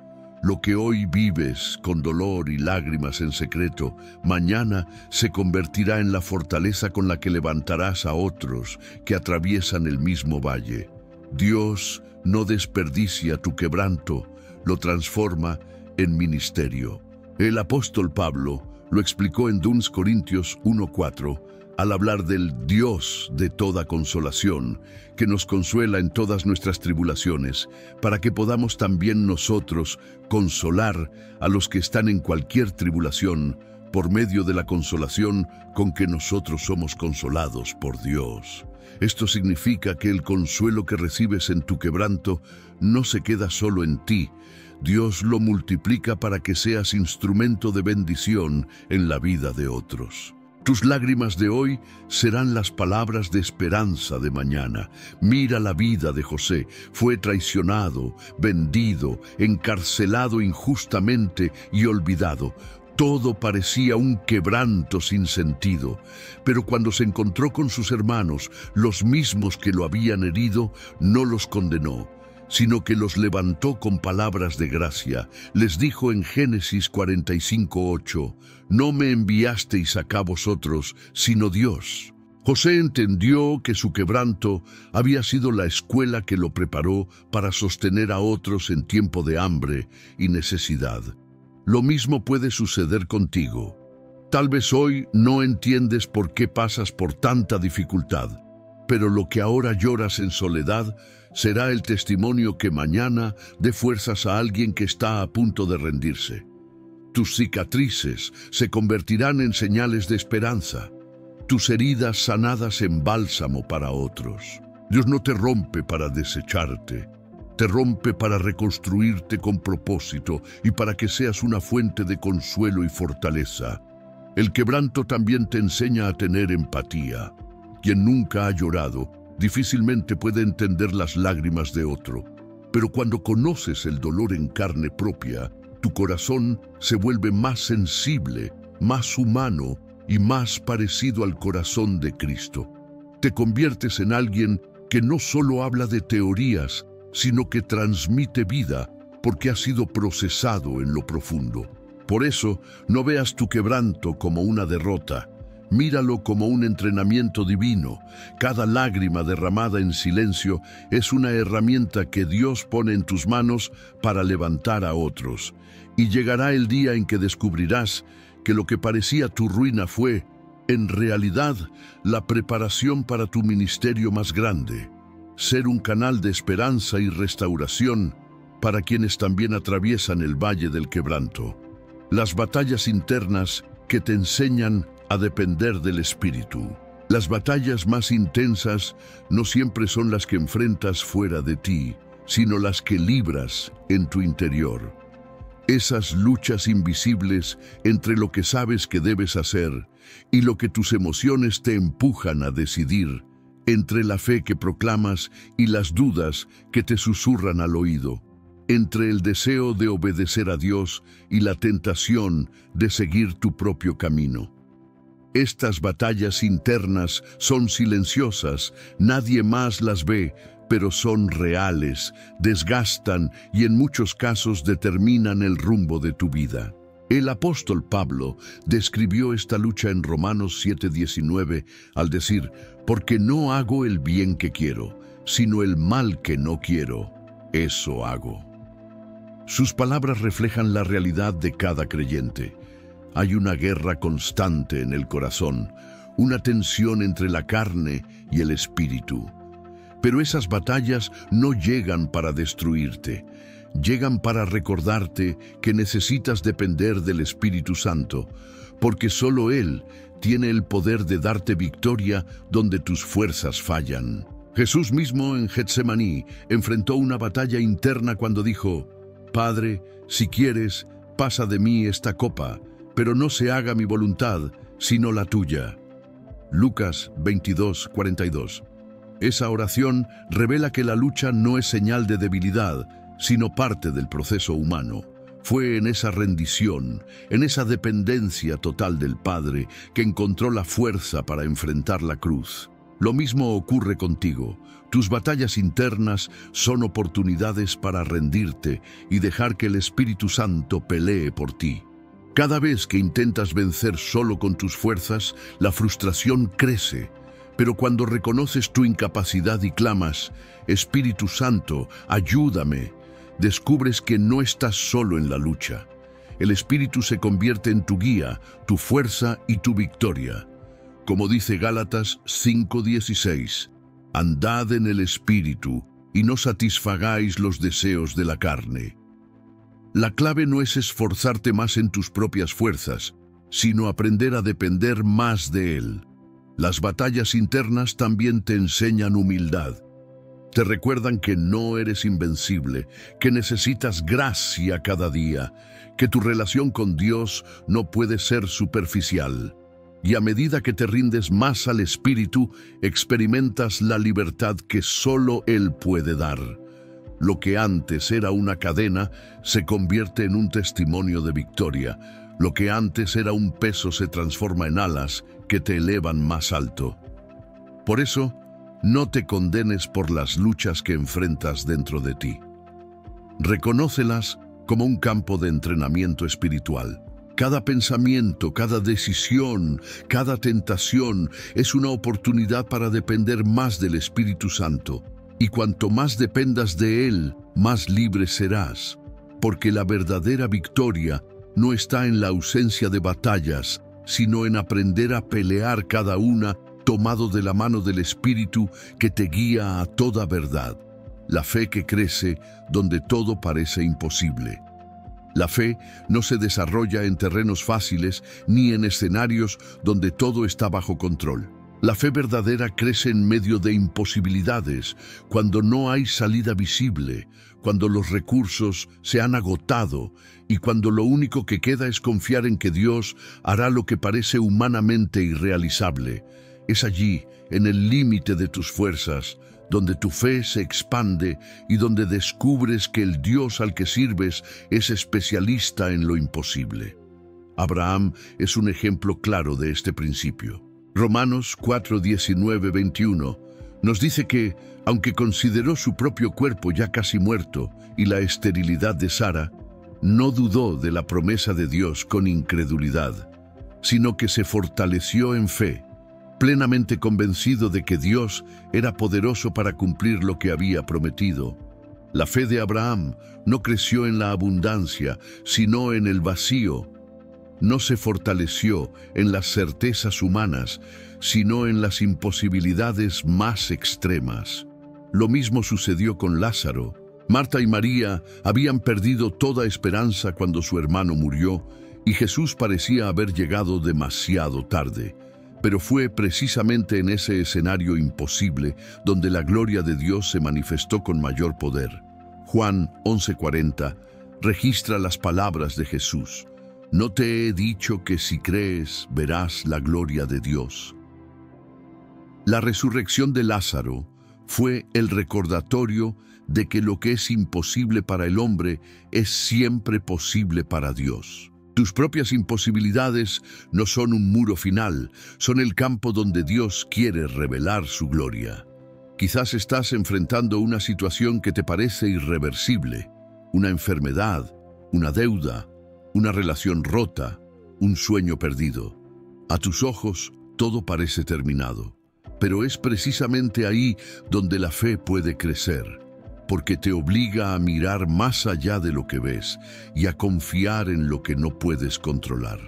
Lo que hoy vives con dolor y lágrimas en secreto, mañana se convertirá en la fortaleza con la que levantarás a otros que atraviesan el mismo valle. Dios no desperdicia tu quebranto, lo transforma en ministerio. El apóstol Pablo lo explicó en 2 Corintios 1:4, al hablar del Dios de toda consolación, que nos consuela en todas nuestras tribulaciones, para que podamos también nosotros consolar a los que están en cualquier tribulación, por medio de la consolación con que nosotros somos consolados por Dios. Esto significa que el consuelo que recibes en tu quebranto no se queda solo en ti. Dios lo multiplica para que seas instrumento de bendición en la vida de otros. Tus lágrimas de hoy serán las palabras de esperanza de mañana. Mira la vida de José. Fue traicionado, vendido, encarcelado injustamente y olvidado. Todo parecía un quebranto sin sentido. Pero cuando se encontró con sus hermanos, los mismos que lo habían herido, no los condenó, sino que los levantó con palabras de gracia. Les dijo en Génesis 45:8, «No me enviasteis acá vosotros, sino Dios». José entendió que su quebranto había sido la escuela que lo preparó para sostener a otros en tiempo de hambre y necesidad. Lo mismo puede suceder contigo. Tal vez hoy no entiendes por qué pasas por tanta dificultad, pero lo que ahora lloras en soledad será el testimonio que mañana dé fuerzas a alguien que está a punto de rendirse. Tus cicatrices se convertirán en señales de esperanza, tus heridas sanadas en bálsamo para otros. Dios no te rompe para desecharte, te rompe para reconstruirte con propósito y para que seas una fuente de consuelo y fortaleza. El quebranto también te enseña a tener empatía. Quien nunca ha llorado difícilmente puede entender las lágrimas de otro, pero cuando conoces el dolor en carne propia, tu corazón se vuelve más sensible más humano y más parecido al corazón de Cristo. Te conviertes en alguien que no solo habla de teorías, sino que transmite vida porque ha sido procesado en lo profundo. Por eso, no veas tu quebranto como una derrota. Míralo como un entrenamiento divino. Cada lágrima derramada en silencio es una herramienta que Dios pone en tus manos para levantar a otros. Y llegará el día en que descubrirás que lo que parecía tu ruina fue, en realidad, la preparación para tu ministerio más grande. Ser un canal de esperanza y restauración para quienes también atraviesan el valle del quebranto. Las batallas internas que te enseñan a depender del Espíritu. Las batallas más intensas no siempre son las que enfrentas fuera de ti, sino las que libras en tu interior. Esas luchas invisibles entre lo que sabes que debes hacer y lo que tus emociones te empujan a decidir, entre la fe que proclamas y las dudas que te susurran al oído, entre el deseo de obedecer a Dios y la tentación de seguir tu propio camino. Estas batallas internas son silenciosas, nadie más las ve, pero son reales, desgastan y en muchos casos determinan el rumbo de tu vida. El apóstol Pablo describió esta lucha en Romanos 7:19 al decir: «Porque no hago el bien que quiero, sino el mal que no quiero, eso hago». Sus palabras reflejan la realidad de cada creyente. Hay una guerra constante en el corazón, una tensión entre la carne y el espíritu. Pero esas batallas no llegan para destruirte, llegan para recordarte que necesitas depender del Espíritu Santo, porque solo Él tiene el poder de darte victoria donde tus fuerzas fallan. Jesús mismo en Getsemaní enfrentó una batalla interna cuando dijo: «Padre, si quieres, pasa de mí esta copa, pero no se haga mi voluntad, sino la tuya». Lucas 22:42. Esa oración revela que la lucha no es señal de debilidad, sino parte del proceso humano. Fue en esa rendición, en esa dependencia total del Padre, que encontró la fuerza para enfrentar la cruz. Lo mismo ocurre contigo. Tus batallas internas son oportunidades para rendirte y dejar que el Espíritu Santo pelee por ti. Cada vez que intentas vencer solo con tus fuerzas, la frustración crece. Pero cuando reconoces tu incapacidad y clamas: «Espíritu Santo, ayúdame», descubres que no estás solo en la lucha. El Espíritu se convierte en tu guía, tu fuerza y tu victoria. Como dice Gálatas 5:16, «Andad en el Espíritu y no satisfagáis los deseos de la carne». La clave no es esforzarte más en tus propias fuerzas, sino aprender a depender más de Él. Las batallas internas también te enseñan humildad. Te recuerdan que no eres invencible, que necesitas gracia cada día, que tu relación con Dios no puede ser superficial. Y a medida que te rindes más al Espíritu, experimentas la libertad que solo Él puede dar. Lo que antes era una cadena se convierte en un testimonio de victoria. Lo que antes era un peso se transforma en alas que te elevan más alto. Por eso, no te condenes por las luchas que enfrentas dentro de ti. Reconócelas como un campo de entrenamiento espiritual. Cada pensamiento, cada decisión, cada tentación es una oportunidad para depender más del Espíritu Santo. Y cuanto más dependas de Él, más libre serás. Porque la verdadera victoria no está en la ausencia de batallas, sino en aprender a pelear cada una tomado de la mano del Espíritu que te guía a toda verdad. La fe que crece donde todo parece imposible. La fe no se desarrolla en terrenos fáciles ni en escenarios donde todo está bajo control. La fe verdadera crece en medio de imposibilidades, cuando no hay salida visible, cuando los recursos se han agotado y cuando lo único que queda es confiar en que Dios hará lo que parece humanamente irrealizable. Es allí, en el límite de tus fuerzas, donde tu fe se expande y donde descubres que el Dios al que sirves es especialista en lo imposible. Abraham es un ejemplo claro de este principio. Romanos 4, 19, 21 nos dice que, aunque consideró su propio cuerpo ya casi muerto y la esterilidad de Sara, no dudó de la promesa de Dios con incredulidad, sino que se fortaleció en fe, plenamente convencido de que Dios era poderoso para cumplir lo que había prometido. La fe de Abraham no creció en la abundancia, sino en el vacío. No se fortaleció en las certezas humanas, sino en las imposibilidades más extremas. Lo mismo sucedió con Lázaro. Marta y María habían perdido toda esperanza cuando su hermano murió, y Jesús parecía haber llegado demasiado tarde. Pero fue precisamente en ese escenario imposible donde la gloria de Dios se manifestó con mayor poder. Juan 11:40 registra las palabras de Jesús: «No te he dicho que si crees verás la gloria de Dios». La resurrección de Lázaro fue el recordatorio de que lo que es imposible para el hombre es siempre posible para Dios. Tus propias imposibilidades no son un muro final, son el campo donde Dios quiere revelar su gloria. Quizás estás enfrentando una situación que te parece irreversible, una enfermedad, una deuda, una relación rota, un sueño perdido. A tus ojos, todo parece terminado, pero es precisamente ahí donde la fe puede crecer, porque te obliga a mirar más allá de lo que ves y a confiar en lo que no puedes controlar.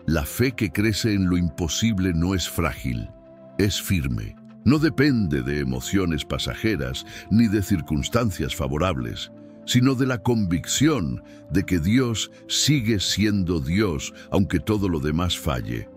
La fe que crece en lo imposible no es frágil, es firme. No depende de emociones pasajeras ni de circunstancias favorables, sino de la convicción de que Dios sigue siendo Dios, aunque todo lo demás falle.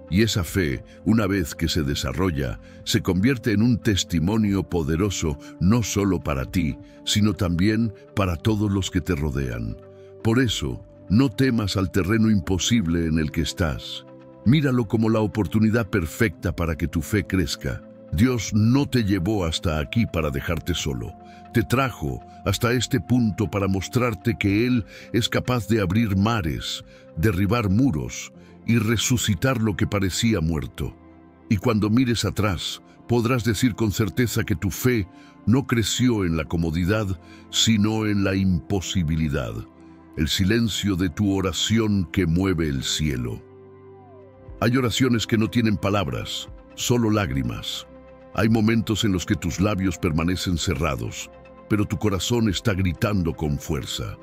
Y esa fe, una vez que se desarrolla, se convierte en un testimonio poderoso no solo para ti, sino también para todos los que te rodean. Por eso, no temas al terreno imposible en el que estás. Míralo como la oportunidad perfecta para que tu fe crezca. Dios no te llevó hasta aquí para dejarte solo. Te trajo hasta este punto para mostrarte que Él es capaz de abrir mares, derribar muros y resucitar lo que parecía muerto. Y cuando mires atrás, podrás decir con certeza que tu fe no creció en la comodidad, sino en la imposibilidad, el silencio de tu oración que mueve el cielo. Hay oraciones que no tienen palabras, solo lágrimas. Hay momentos en los que tus labios permanecen cerrados, pero tu corazón está gritando con fuerza.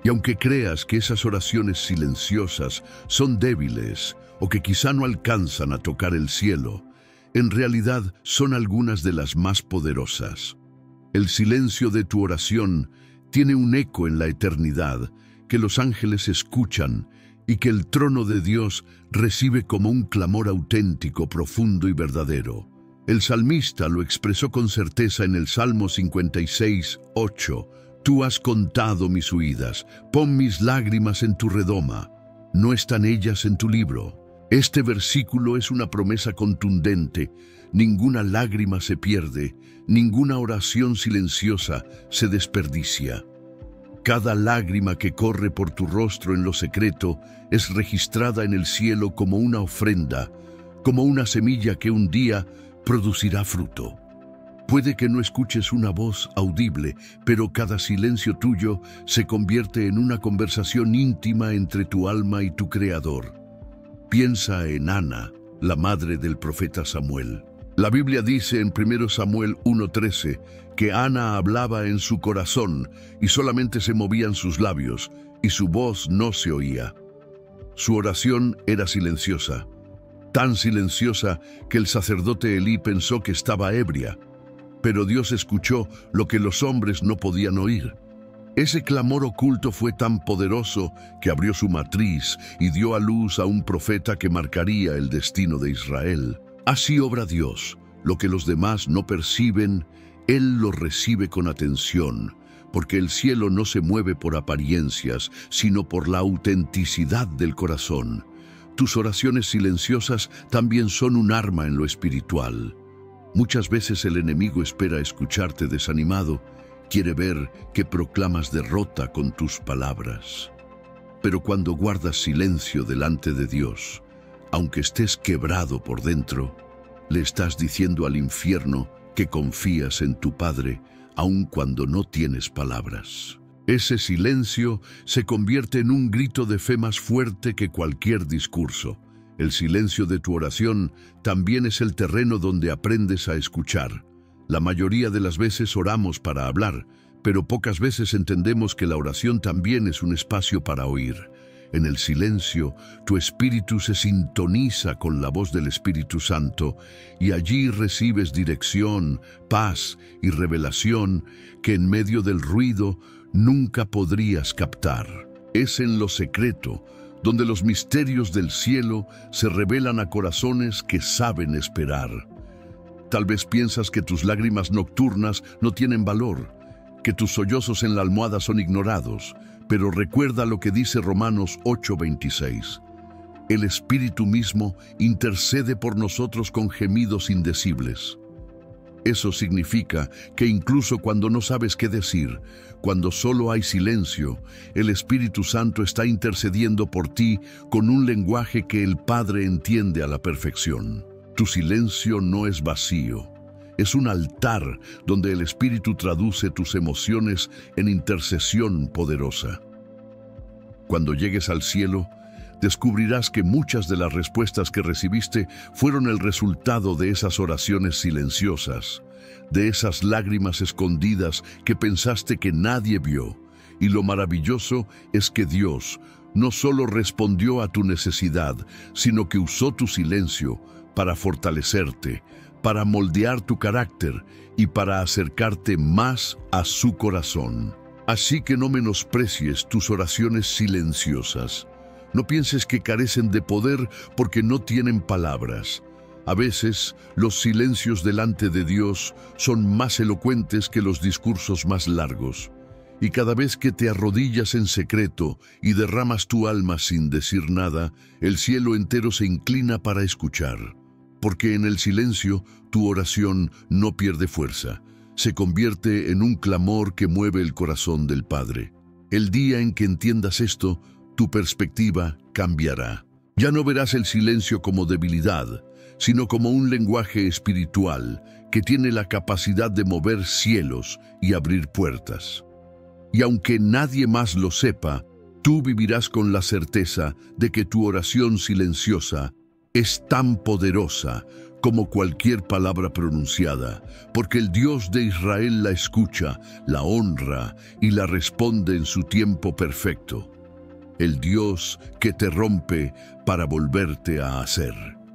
Y aunque creas que esas oraciones silenciosas son débiles o que quizá no alcanzan a tocar el cielo, en realidad son algunas de las más poderosas. El silencio de tu oración tiene un eco en la eternidad que los ángeles escuchan y que el trono de Dios recibe como un clamor auténtico, profundo y verdadero. El salmista lo expresó con certeza en el Salmo 56, 8. Tú has contado mis huidas, pon mis lágrimas en tu redoma. ¿No están ellas en tu libro? Este versículo es una promesa contundente. Ninguna lágrima se pierde, ninguna oración silenciosa se desperdicia. Cada lágrima que corre por tu rostro en lo secreto es registrada en el cielo como una ofrenda, como una semilla que un día producirá fruto. Puede que no escuches una voz audible, pero cada silencio tuyo se convierte en una conversación íntima entre tu alma y tu Creador. Piensa en Ana, la madre del profeta Samuel. La Biblia dice en 1 Samuel 1:13 que Ana hablaba en su corazón y solamente se movían sus labios y su voz no se oía. Su oración era silenciosa, tan silenciosa que el sacerdote Elí pensó que estaba ebria. Pero Dios escuchó lo que los hombres no podían oír. Ese clamor oculto fue tan poderoso que abrió su matriz y dio a luz a un profeta que marcaría el destino de Israel. Así obra Dios. Lo que los demás no perciben, Él lo recibe con atención, porque el cielo no se mueve por apariencias, sino por la autenticidad del corazón. Tus oraciones silenciosas también son un arma en lo espiritual. Muchas veces el enemigo espera escucharte desanimado, quiere ver que proclamas derrota con tus palabras. Pero cuando guardas silencio delante de Dios, aunque estés quebrado por dentro, le estás diciendo al infierno que confías en tu Padre, aun cuando no tienes palabras. Ese silencio se convierte en un grito de fe más fuerte que cualquier discurso. El silencio de tu oración también es el terreno donde aprendes a escuchar. La mayoría de las veces oramos para hablar, pero pocas veces entendemos que la oración también es un espacio para oír. En el silencio, tu espíritu se sintoniza con la voz del Espíritu Santo y allí recibes dirección, paz y revelación que en medio del ruido nunca podrías captar. Es en lo secreto donde los misterios del cielo se revelan a corazones que saben esperar. Tal vez piensas que tus lágrimas nocturnas no tienen valor, que tus sollozos en la almohada son ignorados, pero recuerda lo que dice Romanos 8:26. El Espíritu mismo intercede por nosotros con gemidos indecibles. Eso significa que incluso cuando no sabes qué decir, cuando solo hay silencio, el Espíritu Santo está intercediendo por ti con un lenguaje que el Padre entiende a la perfección. Tu silencio no es vacío. Es un altar donde el Espíritu traduce tus emociones en intercesión poderosa. Cuando llegues al cielo, descubrirás que muchas de las respuestas que recibiste fueron el resultado de esas oraciones silenciosas, de esas lágrimas escondidas que pensaste que nadie vio. Y lo maravilloso es que Dios no solo respondió a tu necesidad, sino que usó tu silencio para fortalecerte, para moldear tu carácter y para acercarte más a su corazón. Así que no menosprecies tus oraciones silenciosas. No pienses que carecen de poder porque no tienen palabras. A veces, los silencios delante de Dios son más elocuentes que los discursos más largos. Y cada vez que te arrodillas en secreto y derramas tu alma sin decir nada, el cielo entero se inclina para escuchar. Porque en el silencio, tu oración no pierde fuerza. Se convierte en un clamor que mueve el corazón del Padre. El día en que entiendas esto, tu perspectiva cambiará. Ya no verás el silencio como debilidad, sino como un lenguaje espiritual que tiene la capacidad de mover cielos y abrir puertas. Y aunque nadie más lo sepa, tú vivirás con la certeza de que tu oración silenciosa es tan poderosa como cualquier palabra pronunciada, porque el Dios de Israel la escucha, la honra y la responde en su tiempo perfecto. El Dios que te rompe para volverte a hacer.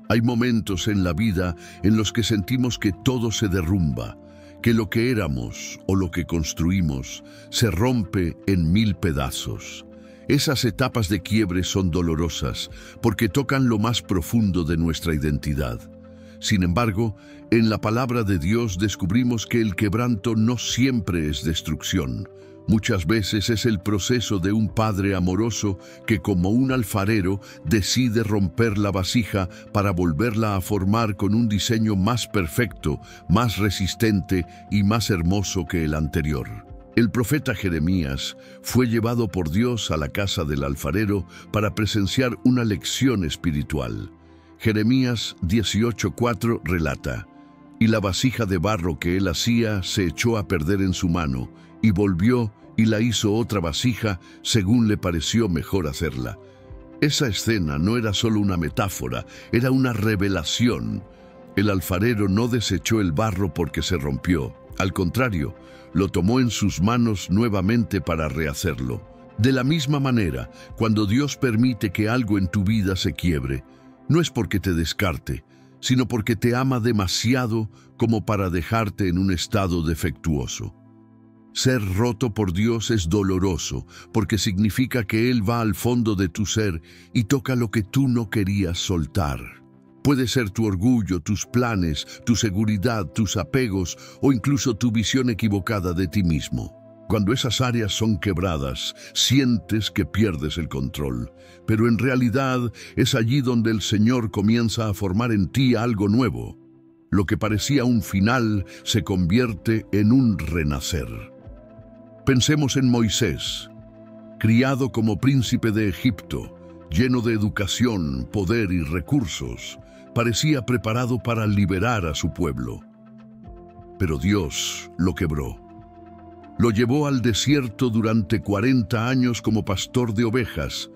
Hay momentos en la vida en los que sentimos que todo se derrumba, que lo que éramos o lo que construimos se rompe en 1000 pedazos. Esas etapas de quiebre son dolorosas porque tocan lo más profundo de nuestra identidad. Sin embargo, en la palabra de Dios descubrimos que el quebranto no siempre es destrucción. Muchas veces es el proceso de un padre amoroso que, como un alfarero, decide romper la vasija para volverla a formar con un diseño más perfecto, más resistente y más hermoso que el anterior. El profeta Jeremías fue llevado por Dios a la casa del alfarero para presenciar una lección espiritual. Jeremías 18:4 relata: «Y la vasija de barro que él hacía se echó a perder en su mano, y volvió y la hizo otra vasija según le pareció mejor hacerla». Esa escena no era solo una metáfora, era una revelación. El alfarero no desechó el barro porque se rompió. Al contrario, lo tomó en sus manos nuevamente para rehacerlo. De la misma manera, cuando Dios permite que algo en tu vida se quiebre, no es porque te descarte, sino porque te ama demasiado como para dejarte en un estado defectuoso. Ser roto por Dios es doloroso, porque significa que Él va al fondo de tu ser y toca lo que tú no querías soltar. Puede ser tu orgullo, tus planes, tu seguridad, tus apegos o incluso tu visión equivocada de ti mismo. Cuando esas áreas son quebradas, sientes que pierdes el control, pero en realidad es allí donde el Señor comienza a formar en ti algo nuevo. Lo que parecía un final se convierte en un renacer. Pensemos en Moisés. Criado como príncipe de Egipto, lleno de educación, poder y recursos, parecía preparado para liberar a su pueblo. Pero Dios lo quebró. Lo llevó al desierto durante 40 años como pastor de ovejas,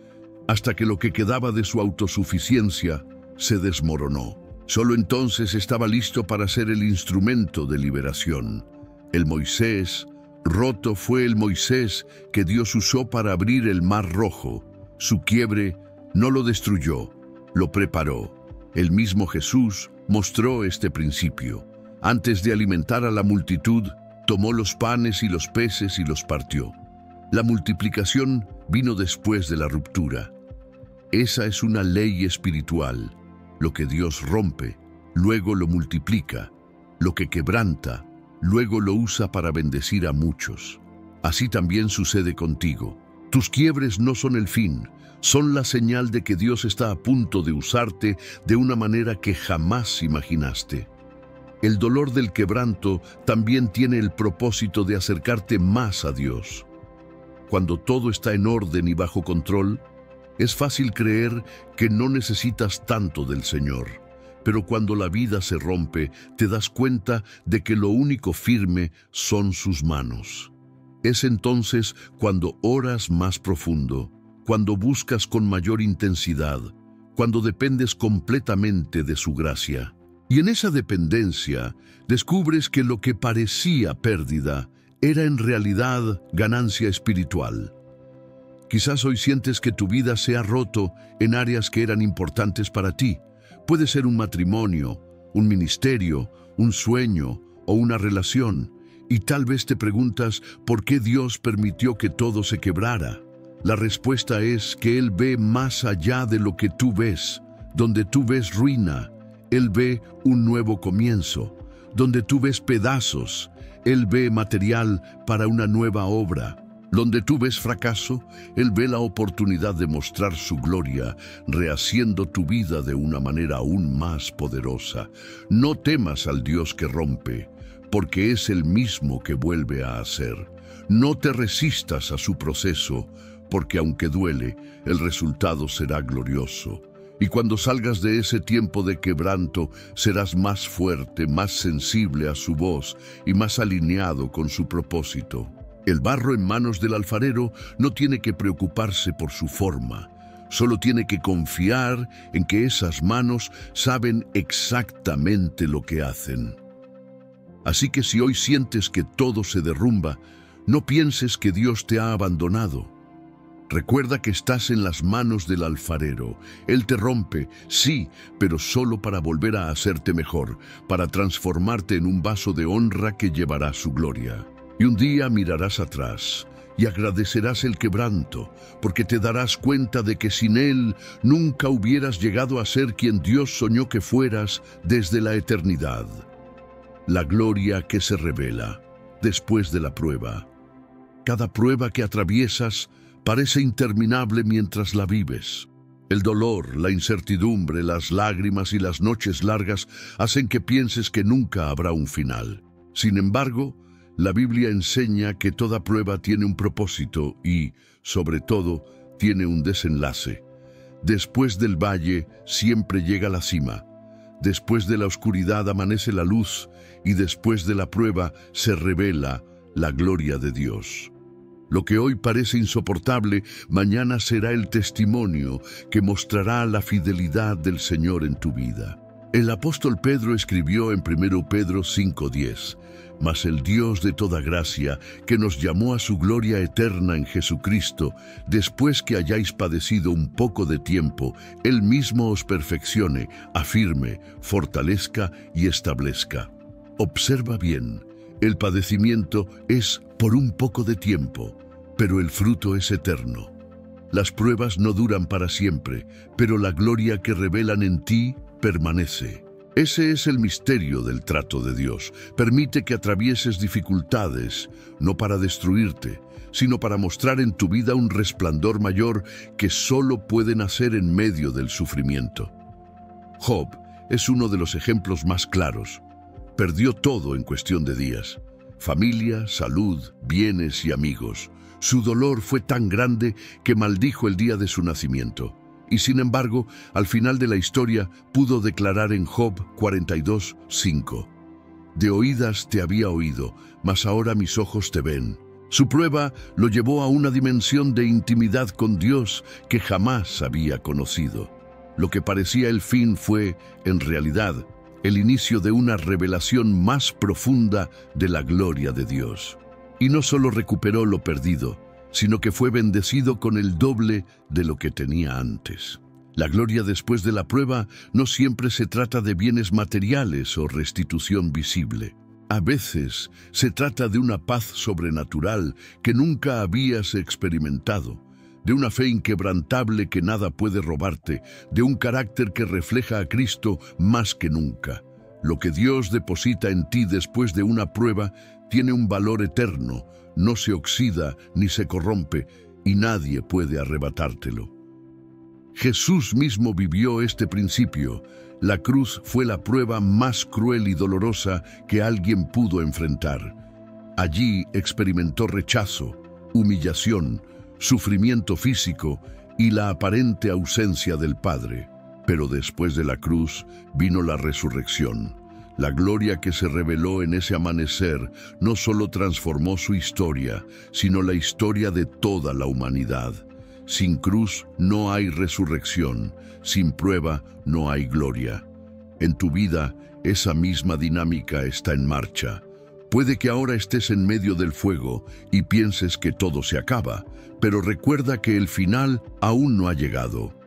hasta que lo que quedaba de su autosuficiencia se desmoronó. Solo entonces estaba listo para ser el instrumento de liberación. El Moisés roto fue el Moisés que Dios usó para abrir el Mar Rojo. Su quiebre no lo destruyó, lo preparó. El mismo Jesús mostró este principio. Antes de alimentar a la multitud, tomó los panes y los peces y los partió. La multiplicación vino después de la ruptura. Esa es una ley espiritual. Lo que Dios rompe, luego lo multiplica. Lo que quebranta, luego lo usa para bendecir a muchos. Así también sucede contigo. Tus quiebres no son el fin, son la señal de que Dios está a punto de usarte de una manera que jamás imaginaste. El dolor del quebranto también tiene el propósito de acercarte más a Dios. Cuando todo está en orden y bajo control, es fácil creer que no necesitas tanto del Señor. Pero cuando la vida se rompe, te das cuenta de que lo único firme son sus manos. Es entonces cuando oras más profundo, cuando buscas con mayor intensidad, cuando dependes completamente de su gracia. Y en esa dependencia descubres que lo que parecía pérdida era en realidad ganancia espiritual. Quizás hoy sientes que tu vida se ha roto en áreas que eran importantes para ti. Puede ser un matrimonio, un ministerio, un sueño o una relación. Y tal vez te preguntas por qué Dios permitió que todo se quebrara. La respuesta es que Él ve más allá de lo que tú ves. Donde tú ves ruina, Él ve un nuevo comienzo. Donde tú ves pedazos, Él ve material para una nueva obra. Donde tú ves fracaso, Él ve la oportunidad de mostrar su gloria, rehaciendo tu vida de una manera aún más poderosa. No temas al Dios que rompe, porque es el mismo que vuelve a hacer. No te resistas a su proceso, porque aunque duele, el resultado será glorioso. Y cuando salgas de ese tiempo de quebranto, serás más fuerte, más sensible a su voz y más alineado con su propósito. El barro en manos del alfarero no tiene que preocuparse por su forma, solo tiene que confiar en que esas manos saben exactamente lo que hacen. Así que si hoy sientes que todo se derrumba, no pienses que Dios te ha abandonado. Recuerda que estás en las manos del alfarero. Él te rompe, sí, pero solo para volver a hacerte mejor, para transformarte en un vaso de honra que llevará su gloria. Y un día mirarás atrás y agradecerás el quebranto, porque te darás cuenta de que sin Él nunca hubieras llegado a ser quien Dios soñó que fueras desde la eternidad. La gloria que se revela después de la prueba. Cada prueba que atraviesas parece interminable mientras la vives. El dolor, la incertidumbre, las lágrimas y las noches largas hacen que pienses que nunca habrá un final. Sin embargo, la Biblia enseña que toda prueba tiene un propósito y, sobre todo, tiene un desenlace. Después del valle siempre llega la cima. Después de la oscuridad amanece la luz y después de la prueba se revela la gloria de Dios. Lo que hoy parece insoportable, mañana será el testimonio que mostrará la fidelidad del Señor en tu vida. El apóstol Pedro escribió en 1 Pedro 5:10, «Mas el Dios de toda gracia, que nos llamó a su gloria eterna en Jesucristo, después que hayáis padecido un poco de tiempo, Él mismo os perfeccione, afirme, fortalezca y establezca». Observa bien, el padecimiento es por un poco de tiempo, pero el fruto es eterno. Las pruebas no duran para siempre, pero la gloria que revelan en ti permanece. Ese es el misterio del trato de Dios. Permite que atravieses dificultades, no para destruirte, sino para mostrar en tu vida un resplandor mayor que solo puede nacer en medio del sufrimiento. Job es uno de los ejemplos más claros. Perdió todo en cuestión de días. familia, salud, bienes y amigos. Su dolor fue tan grande que maldijo el día de su nacimiento. Y sin embargo, al final de la historia pudo declarar en Job 42:5: de oídas te había oído, mas ahora mis ojos te ven. Su prueba lo llevó a una dimensión de intimidad con Dios que jamás había conocido. Lo que parecía el fin fue, en realidad, el inicio de una revelación más profunda de la gloria de Dios. Y no solo recuperó lo perdido, sino que fue bendecido con el doble de lo que tenía antes. La gloria después de la prueba no siempre se trata de bienes materiales o restitución visible. A veces se trata de una paz sobrenatural que nunca habías experimentado, de una fe inquebrantable que nada puede robarte, de un carácter que refleja a Cristo más que nunca. Lo que Dios deposita en ti después de una prueba tiene un valor eterno, no se oxida ni se corrompe, y nadie puede arrebatártelo. Jesús mismo vivió este principio. La cruz fue la prueba más cruel y dolorosa que alguien pudo enfrentar. Allí experimentó rechazo, humillación, sufrimiento físico y la aparente ausencia del Padre. Pero después de la cruz vino la resurrección. La gloria que se reveló en ese amanecer no solo transformó su historia, sino la historia de toda la humanidad. Sin cruz no hay resurrección, sin prueba no hay gloria. En tu vida, esa misma dinámica está en marcha. Puede que ahora estés en medio del fuego y pienses que todo se acaba, pero recuerda que el final aún no ha llegado.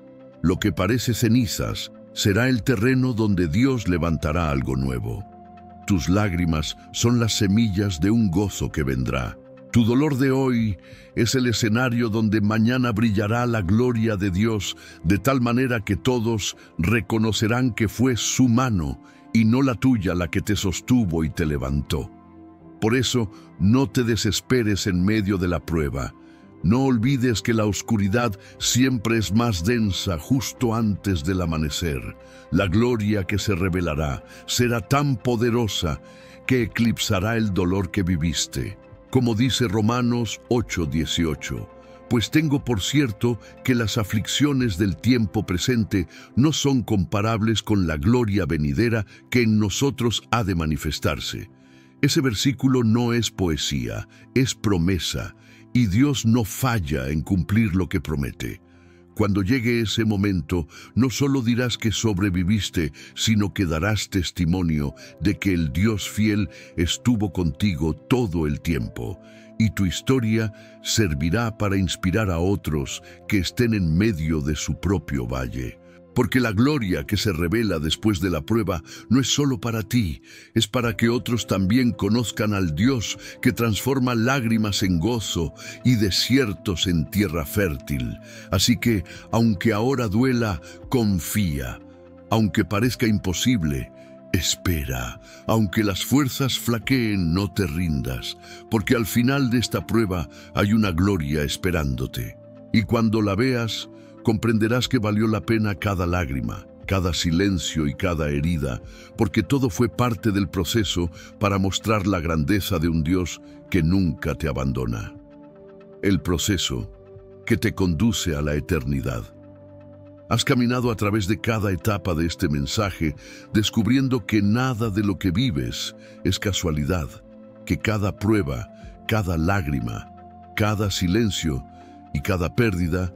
Lo que parece cenizas será el terreno donde Dios levantará algo nuevo. Tus lágrimas son las semillas de un gozo que vendrá. Tu dolor de hoy es el escenario donde mañana brillará la gloria de Dios, de tal manera que todos reconocerán que fue su mano y no la tuya la que te sostuvo y te levantó. Por eso, no te desesperes en medio de la prueba. No olvides que la oscuridad siempre es más densa justo antes del amanecer. La gloria que se revelará será tan poderosa que eclipsará el dolor que viviste. Como dice Romanos 8:18, pues tengo por cierto que las aflicciones del tiempo presente no son comparables con la gloria venidera que en nosotros ha de manifestarse. Ese versículo no es poesía, es promesa, y Dios no falla en cumplir lo que promete. Cuando llegue ese momento, no solo dirás que sobreviviste, sino que darás testimonio de que el Dios fiel estuvo contigo todo el tiempo, y tu historia servirá para inspirar a otros que estén en medio de su propio valle. Porque la gloria que se revela después de la prueba no es solo para ti, es para que otros también conozcan al Dios que transforma lágrimas en gozo y desiertos en tierra fértil. Así que, aunque ahora duela, confía. Aunque parezca imposible, espera. Aunque las fuerzas flaqueen, no te rindas, porque al final de esta prueba hay una gloria esperándote. Y cuando la veas, comprenderás que valió la pena cada lágrima, cada silencio y cada herida, porque todo fue parte del proceso para mostrar la grandeza de un Dios que nunca te abandona. El proceso que te conduce a la eternidad. Has caminado a través de cada etapa de este mensaje, descubriendo que nada de lo que vives es casualidad, que cada prueba, cada lágrima, cada silencio y cada pérdida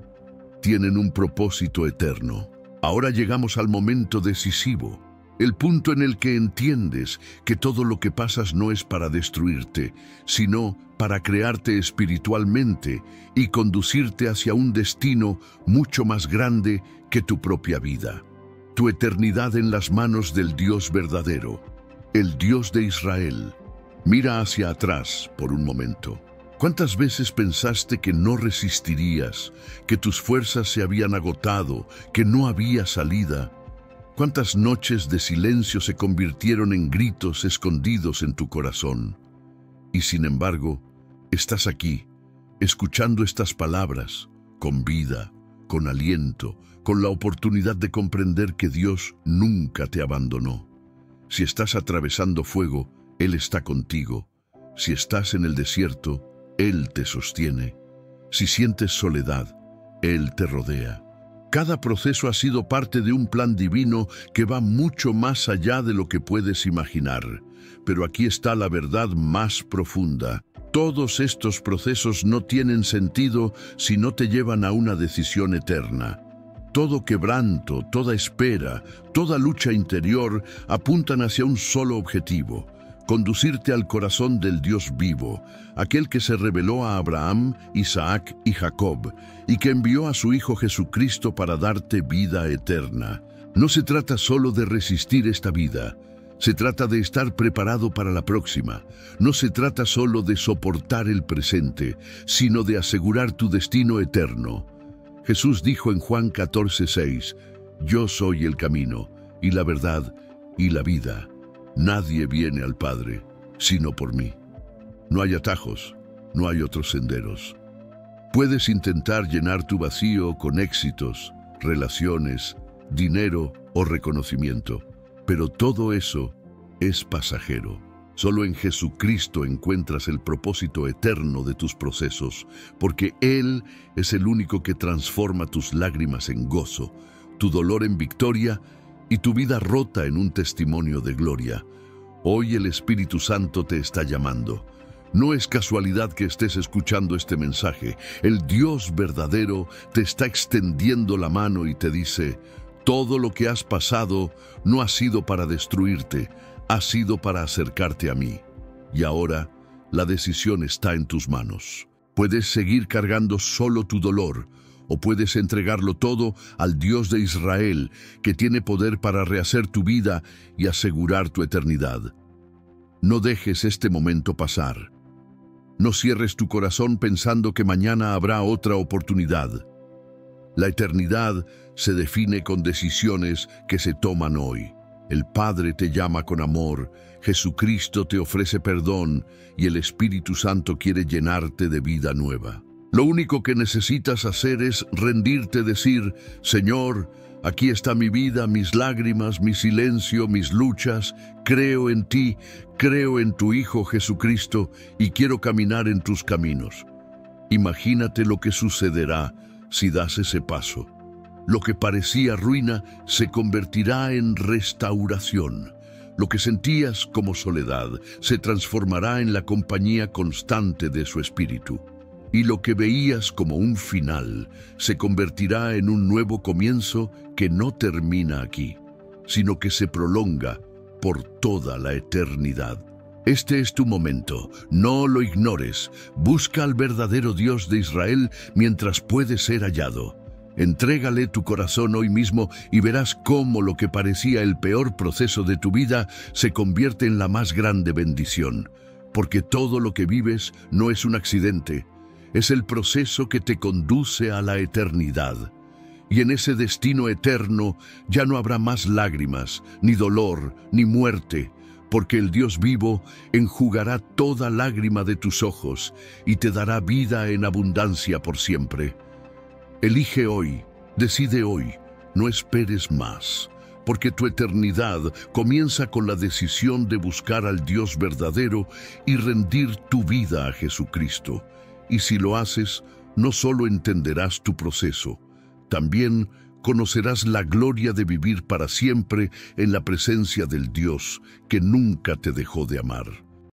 tienen un propósito eterno. Ahora llegamos al momento decisivo, el punto en el que entiendes que todo lo que pasas no es para destruirte, sino para crearte espiritualmente y conducirte hacia un destino mucho más grande que tu propia vida. Tu eternidad en las manos del Dios verdadero, el Dios de Israel. Mira hacia atrás por un momento. ¿Cuántas veces pensaste que no resistirías, que tus fuerzas se habían agotado, que no había salida? ¿Cuántas noches de silencio se convirtieron en gritos escondidos en tu corazón? Y sin embargo, estás aquí, escuchando estas palabras, con vida, con aliento, con la oportunidad de comprender que Dios nunca te abandonó. Si estás atravesando fuego, Él está contigo. Si estás en el desierto, Él te sostiene. Si sientes soledad, Él te rodea. Cada proceso ha sido parte de un plan divino que va mucho más allá de lo que puedes imaginar. Pero aquí está la verdad más profunda. Todos estos procesos no tienen sentido si no te llevan a una decisión eterna. Todo quebranto, toda espera, toda lucha interior apuntan hacia un solo objetivo: conducirte al corazón del Dios vivo, aquel que se reveló a Abraham, Isaac y Jacob, y que envió a su Hijo Jesucristo para darte vida eterna. No se trata solo de resistir esta vida, se trata de estar preparado para la próxima. No se trata solo de soportar el presente, sino de asegurar tu destino eterno. Jesús dijo en Juan 14:6, «Yo soy el camino, y la verdad, y la vida. Nadie viene al Padre, sino por mí». No hay atajos, no hay otros senderos. Puedes intentar llenar tu vacío con éxitos, relaciones, dinero o reconocimiento, pero todo eso es pasajero. Solo en Jesucristo encuentras el propósito eterno de tus procesos, porque Él es el único que transforma tus lágrimas en gozo, tu dolor en victoria y tu vida rota en un testimonio de gloria. Hoy el Espíritu Santo te está llamando. No es casualidad que estés escuchando este mensaje. El Dios verdadero te está extendiendo la mano y te dice: todo lo que has pasado no ha sido para destruirte, ha sido para acercarte a mí. Y ahora, la decisión está en tus manos. Puedes seguir cargando solo tu dolor, o puedes entregarlo todo al Dios de Israel, que tiene poder para rehacer tu vida y asegurar tu eternidad. No dejes este momento pasar. No cierres tu corazón pensando que mañana habrá otra oportunidad. La eternidad se define con decisiones que se toman hoy. El Padre te llama con amor, Jesucristo te ofrece perdón y el Espíritu Santo quiere llenarte de vida nueva. Lo único que necesitas hacer es rendirte, decir: Señor, aquí está mi vida, mis lágrimas, mi silencio, mis luchas. Creo en ti, creo en tu Hijo Jesucristo y quiero caminar en tus caminos. Imagínate lo que sucederá si das ese paso. Lo que parecía ruina se convertirá en restauración. Lo que sentías como soledad se transformará en la compañía constante de su Espíritu. Y lo que veías como un final se convertirá en un nuevo comienzo que no termina aquí, sino que se prolonga por toda la eternidad. Este es tu momento, no lo ignores. Busca al verdadero Dios de Israel mientras puede ser hallado. Entrégale tu corazón hoy mismo y verás cómo lo que parecía el peor proceso de tu vida se convierte en la más grande bendición. Porque todo lo que vives no es un accidente, es el proceso que te conduce a la eternidad. Y en ese destino eterno ya no habrá más lágrimas, ni dolor, ni muerte, porque el Dios vivo enjugará toda lágrima de tus ojos y te dará vida en abundancia por siempre. Elige hoy, decide hoy, no esperes más, porque tu eternidad comienza con la decisión de buscar al Dios verdadero y rendir tu vida a Jesucristo. Y si lo haces, no solo entenderás tu proceso, también conocerás la gloria de vivir para siempre en la presencia del Dios que nunca te dejó de amar.